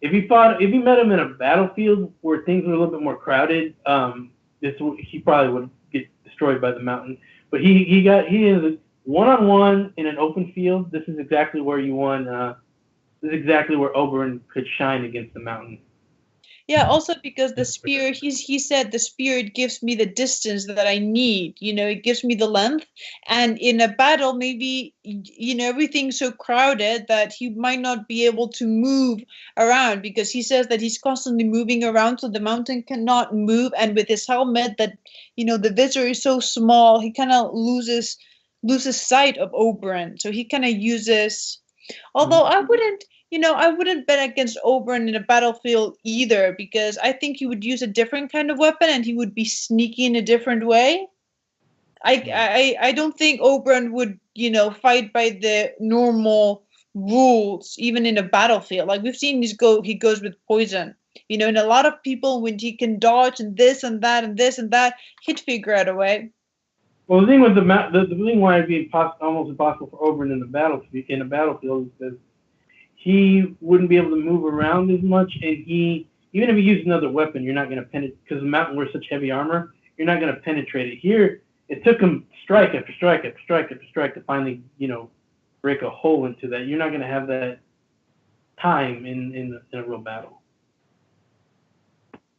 if you met him in a battlefield where things were a little bit more crowded, he probably would get destroyed by the mountain. But he is one-on-one in an open field. This is exactly where you won. This is exactly where Oberyn could shine against the mountain. Yeah, also because the spear, he said the spear, it gives me the distance that I need, it gives me the length. And in a battle, maybe, everything's so crowded that he might not be able to move around, because he says that he's constantly moving around, so the mountain cannot move. And with his helmet, that, the visor is so small, he kind of loses sight of Oberyn. So he kind of uses, although I wouldn't bet against Oberyn in a battlefield either, because I think he would use a different kind of weapon and he would be sneaky in a different way. I don't think Oberyn would, fight by the normal rules, even in a battlefield. Like we've seen he goes with poison. And a lot of people, when he can dodge and this and that and this and that, he'd figure out a way. Well, the thing with the thing why it'd be almost impossible for Oberyn in a battlefield is because he wouldn't be able to move around as much, and even if he used another weapon, you're not going to penetrate, because the mountain wears such heavy armor, you're not going to penetrate it. Here, it took him strike after strike after strike after strike to finally, break a hole into that. You're not going to have that time in a real battle.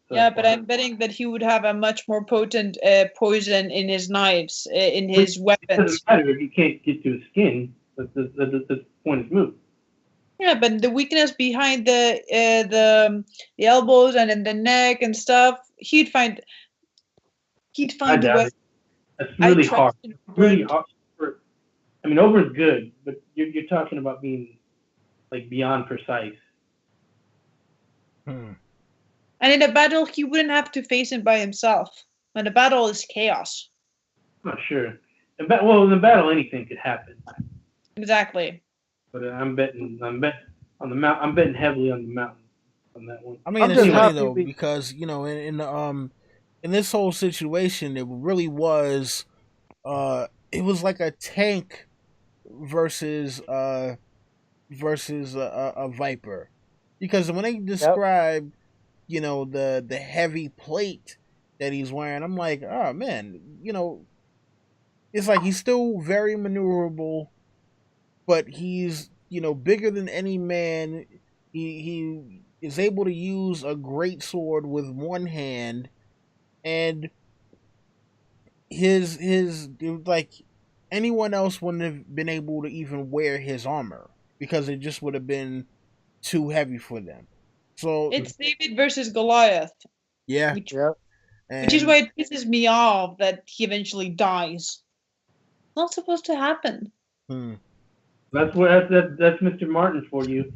So, yeah, but I'm betting that he would have a much more potent poison in his knives, in his weapons. It doesn't matter if you can't get to his skin. That's the point is moved. Yeah, but the weakness behind the elbows and in the neck and stuff, he'd find a way. That's really hard. Really hard I mean, Oberyn's good, but you're talking about being like beyond precise. Hmm. And in a battle, he wouldn't have to face it by himself. And a battle is chaos. I'm not sure. In the battle, anything could happen. Exactly. But I'm betting on the mount. I'm betting heavily on the mountain on that one. I mean, I'm it's just funny happy though because in this whole situation, it really was it was like a tank versus a viper, because when they Yep. describe the heavy plate that he's wearing, I'm like, oh man, it's like he's still very maneuverable, but he's bigger than any man. He is able to use a great sword with one hand, and his like anyone else wouldn't have been able to even wear his armor because it just would have been too heavy for them. So It's David versus Goliath, yeah, Yep. which is and why it pisses me off that he eventually dies. Not supposed to happen. hmm, That's Mr. Martin for you.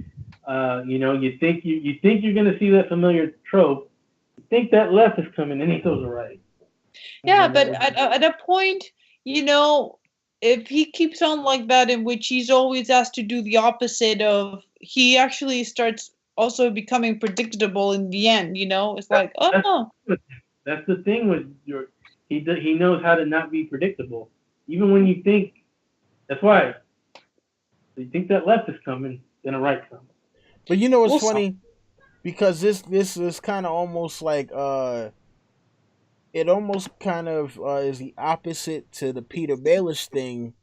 You think you're gonna see that familiar trope. You think that left is coming, and he goes right. Yeah, but at a point, if he keeps on like that, in which he's always asked to do the opposite of, he actually starts also becoming predictable in the end. It's like, oh, That's the thing with he knows how to not be predictable, even when you think. That's why you think that left is coming, then a right comes. but it's we'll funny because this is kind of almost like it almost kind of is the opposite to the Peter Baelish thing,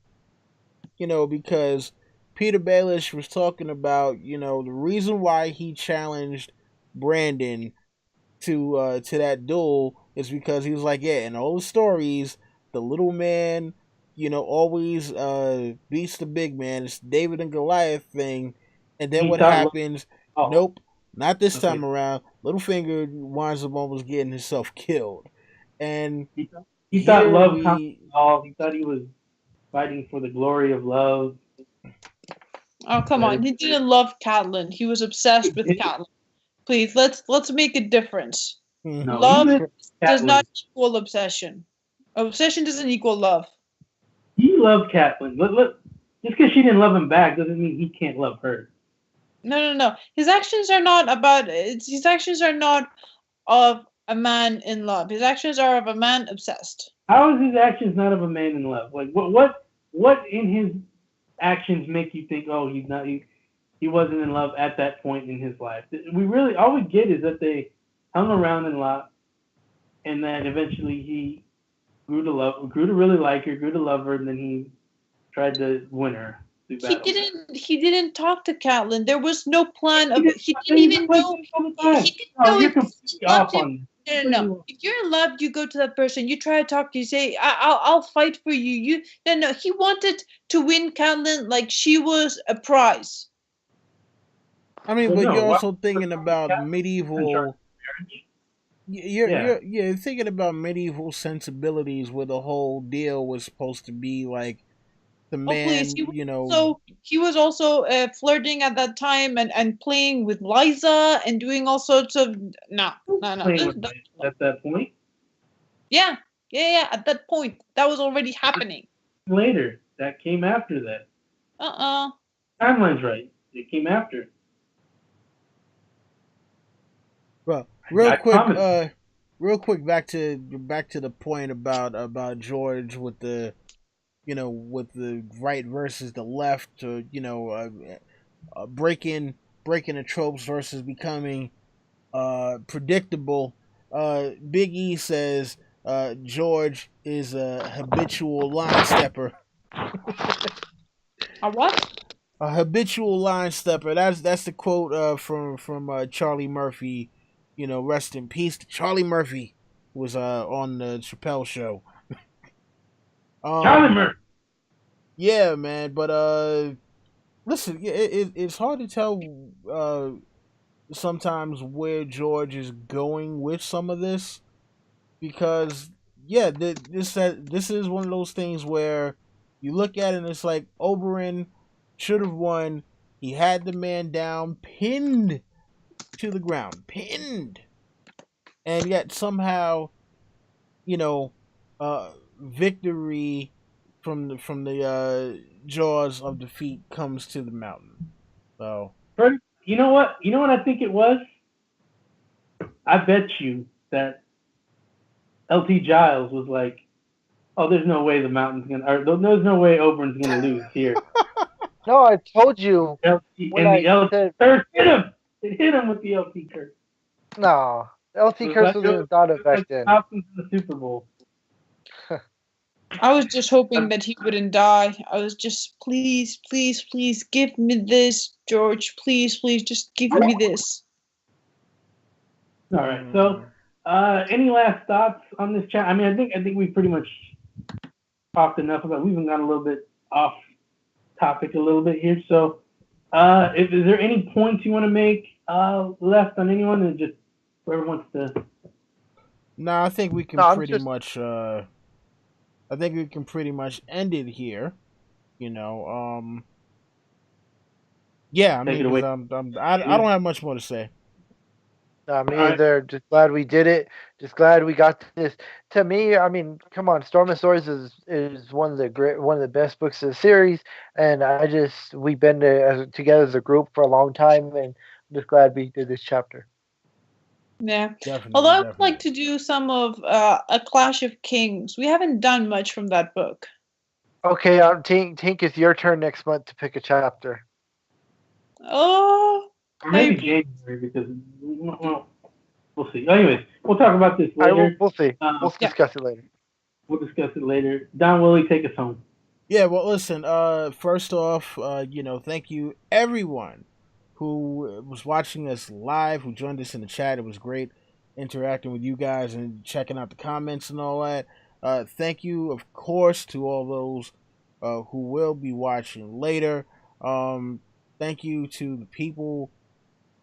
because Peter Baelish was talking about, the reason why he challenged Brandon to that duel is because he was like, yeah, in all the stories, the little man, always beats the big man. It's David and Goliath thing, and then He what thought, happens? oh, Nope, not this okay. time around. Littlefinger winds up almost getting himself killed, and He thought here love conquered we all. He thought he was fighting for the glory of love. oh, come on. He didn't love Catelyn. He was obsessed with Catelyn. Please, let's make a differess. No, Love he does not equal obsession. Obsession doesn't equal love. He loved Catelyn. Just because she didn't love him back doesn't mean he can't love her. No. His actions are not about. His actions are not of a man in love. His actions are of a man obsessed. How is his actions not of a man in love? Like what in his actions make you think, oh, he wasn't in love at that point in his life? We really all we get is that they hung around a lot, and then eventually he grew to really like her, grew to love her, and then he tried to win her through battle. He didn't talk to Catelyn. There was no plan of. He didn't even know. He didn't know you're if completely off on. No. If you're in love, you go to that person. You try to talk to. You say, I'll fight for you." No. He wanted to win Catelyn like she was a prize. I mean, Well, but no, you're why- also thinking about medieval. You're thinking about medieval sensibilities where the whole deal was supposed to be like the Oh please, man, he was also flirting at that time and playing with Liza and doing all sorts of no. Playing with Liza at that point. Yeah. At that point, that was already happening. Later, that came after that. Timeline's right. It came after. Well, real quick, back to the point about George with the with the right versus the left, or breaking the tropes versus becoming predictable. Big E says George is a habitual line stepper. A what? A habitual line stepper. That's the quote from Charlie Murphy. Rest in peace to Charlie Murphy, who was on the Chappelle Show. Charlie Murphy. Yeah, man. But listen, it's hard to tell sometimes where George is going with some of this, because this is one of those things where you look at it and it's like Oberyn should have won. He had the man down, pinned to the ground, pinned, and yet somehow, you know, victory from the jaws of defeat comes to the mountain. So you know what? You know what I think it was? I bet you that LT Giles was like, "Oh, there's no way the mountain's gonna, or there's no way Oberyn's gonna lose here." No, I told you LT, when and the I LT said curse hit him. It hit him with the LT curse. no. LT curse wasn't even thought of back like then. Falcons in the Super Bowl. I was just hoping that he wouldn't die. I was just, please, please, please give me this, George. Please, please, just give me this. All right. So, any last thoughts on this chat? I mean, I think we pretty much talked enough about. We've even gone a little bit off topic a little bit here. So, is there any points you want to make left on anyone, and just whoever wants to? No, I think we can pretty much. I think we can pretty much end it here. You know. Yeah, I mean, I don't have much more to say. Me either. Right. Just glad we did it. Just glad we got this. To me, I mean, come on, Storm and Swords is one of the best books of the series, and we've been together as a group for a long time, and I'm just glad we did this chapter. Yeah. Definitely, although I would like to do some of A Clash of Kings. We haven't done much from that book. Okay, Tink, it's your turn next month to pick a chapter. Oh. Or maybe January, because we'll see. Anyways, we'll talk about this later. We'll see. We'll discuss it later. We'll discuss it later. Don Willie, take us home. Yeah, well, listen. First off, thank you everyone who was watching us live, who joined us in the chat. It was great interacting with you guys and checking out the comments and all that. Thank you, of course, to all those who will be watching later. Thank you to the people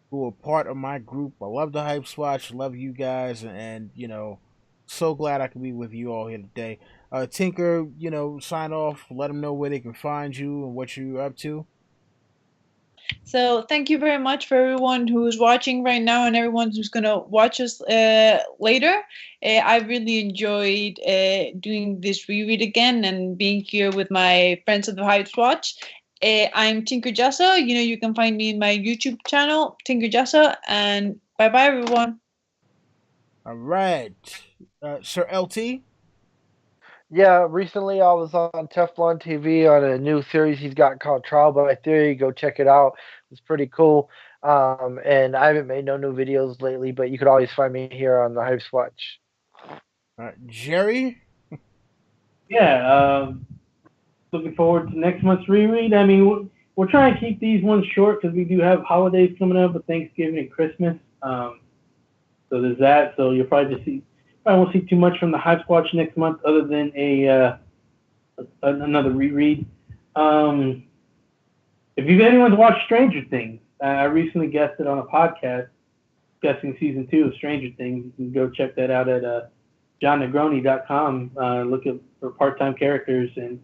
who are part of my group. I love the Hype Swatch. Love you guys, and so glad I could be with you all here today. Tinker, sign off. Let them know where they can find you and what you're up to. So thank you very much for everyone who's watching right now and everyone who's going to watch us later. I really enjoyed doing this reread again and being here with my friends of the Hype Watch. I'm Tinker Jessa. You can find me in my YouTube channel, Tinker Jessa. And bye-bye, everyone. All right. Sir LT? Yeah, recently I was on Teflon TV on a new series he's got called Trial by Theory. Go check it out. It's pretty cool. And I haven't made no new videos lately, but you could always find me here on the Hype Watch. Jerry? Yeah, looking forward to next month's reread. I mean, we're trying to keep these ones short because we do have holidays coming up with Thanksgiving and Christmas. So there's that. So you'll probably won't see too much from the Hype Watch next month, other than another reread. If anyone's watched Stranger Things, I recently guested on a podcast discussing season 2 of Stranger Things. You can go check that out at johnnegroni.com. Look for part-time characters, and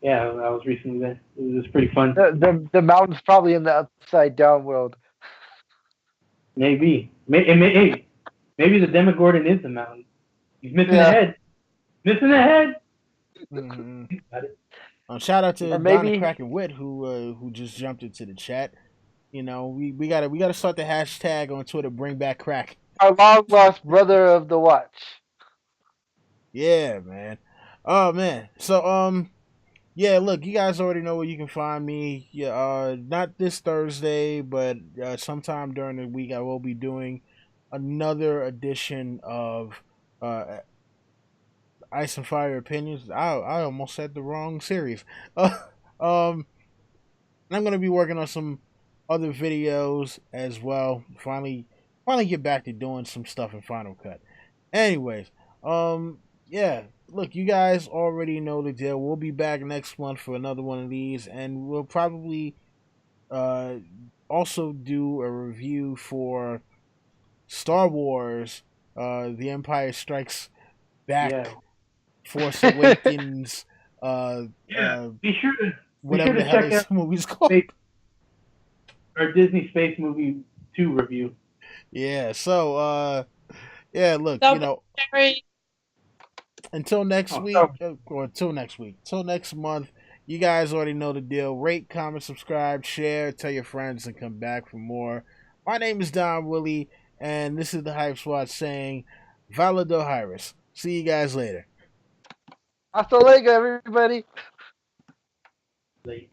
yeah, I was recently there. It was pretty fun. The mountain's probably in the upside down world. Maybe the Demogorgon is the mountain. He's missing the head. Missing the head. Mm-hmm. Shout out to Donna Kraken Witt who just jumped into the chat. We gotta start the hashtag on Twitter. Bring back crack. Our long lost brother of the watch. Yeah, man. Oh man. So yeah, look, you guys already know where you can find me. Yeah, not this Thursday, but sometime during the week I will be doing another edition of Ice and Fire Opinions. I almost said the wrong series. I'm gonna be working on some other videos as well. Finally get back to doing some stuff in Final Cut. Anyways, yeah. Look, you guys already know the deal. We'll be back next month for another one of these, and we'll probably also do a review for Star Wars, The Empire Strikes Back, Force Awakens, Be sure whatever the to hell check this out movie's called. our Disney Space Movie 2 review. Yeah. So look, So very until next week, or until next month, you guys already know the deal. Rate, comment, subscribe, share, tell your friends, and come back for more. My name is Don Willie, and this is the Hype Squad saying, Valado Hyris. See you guys later. Hasta luego, everybody. Like,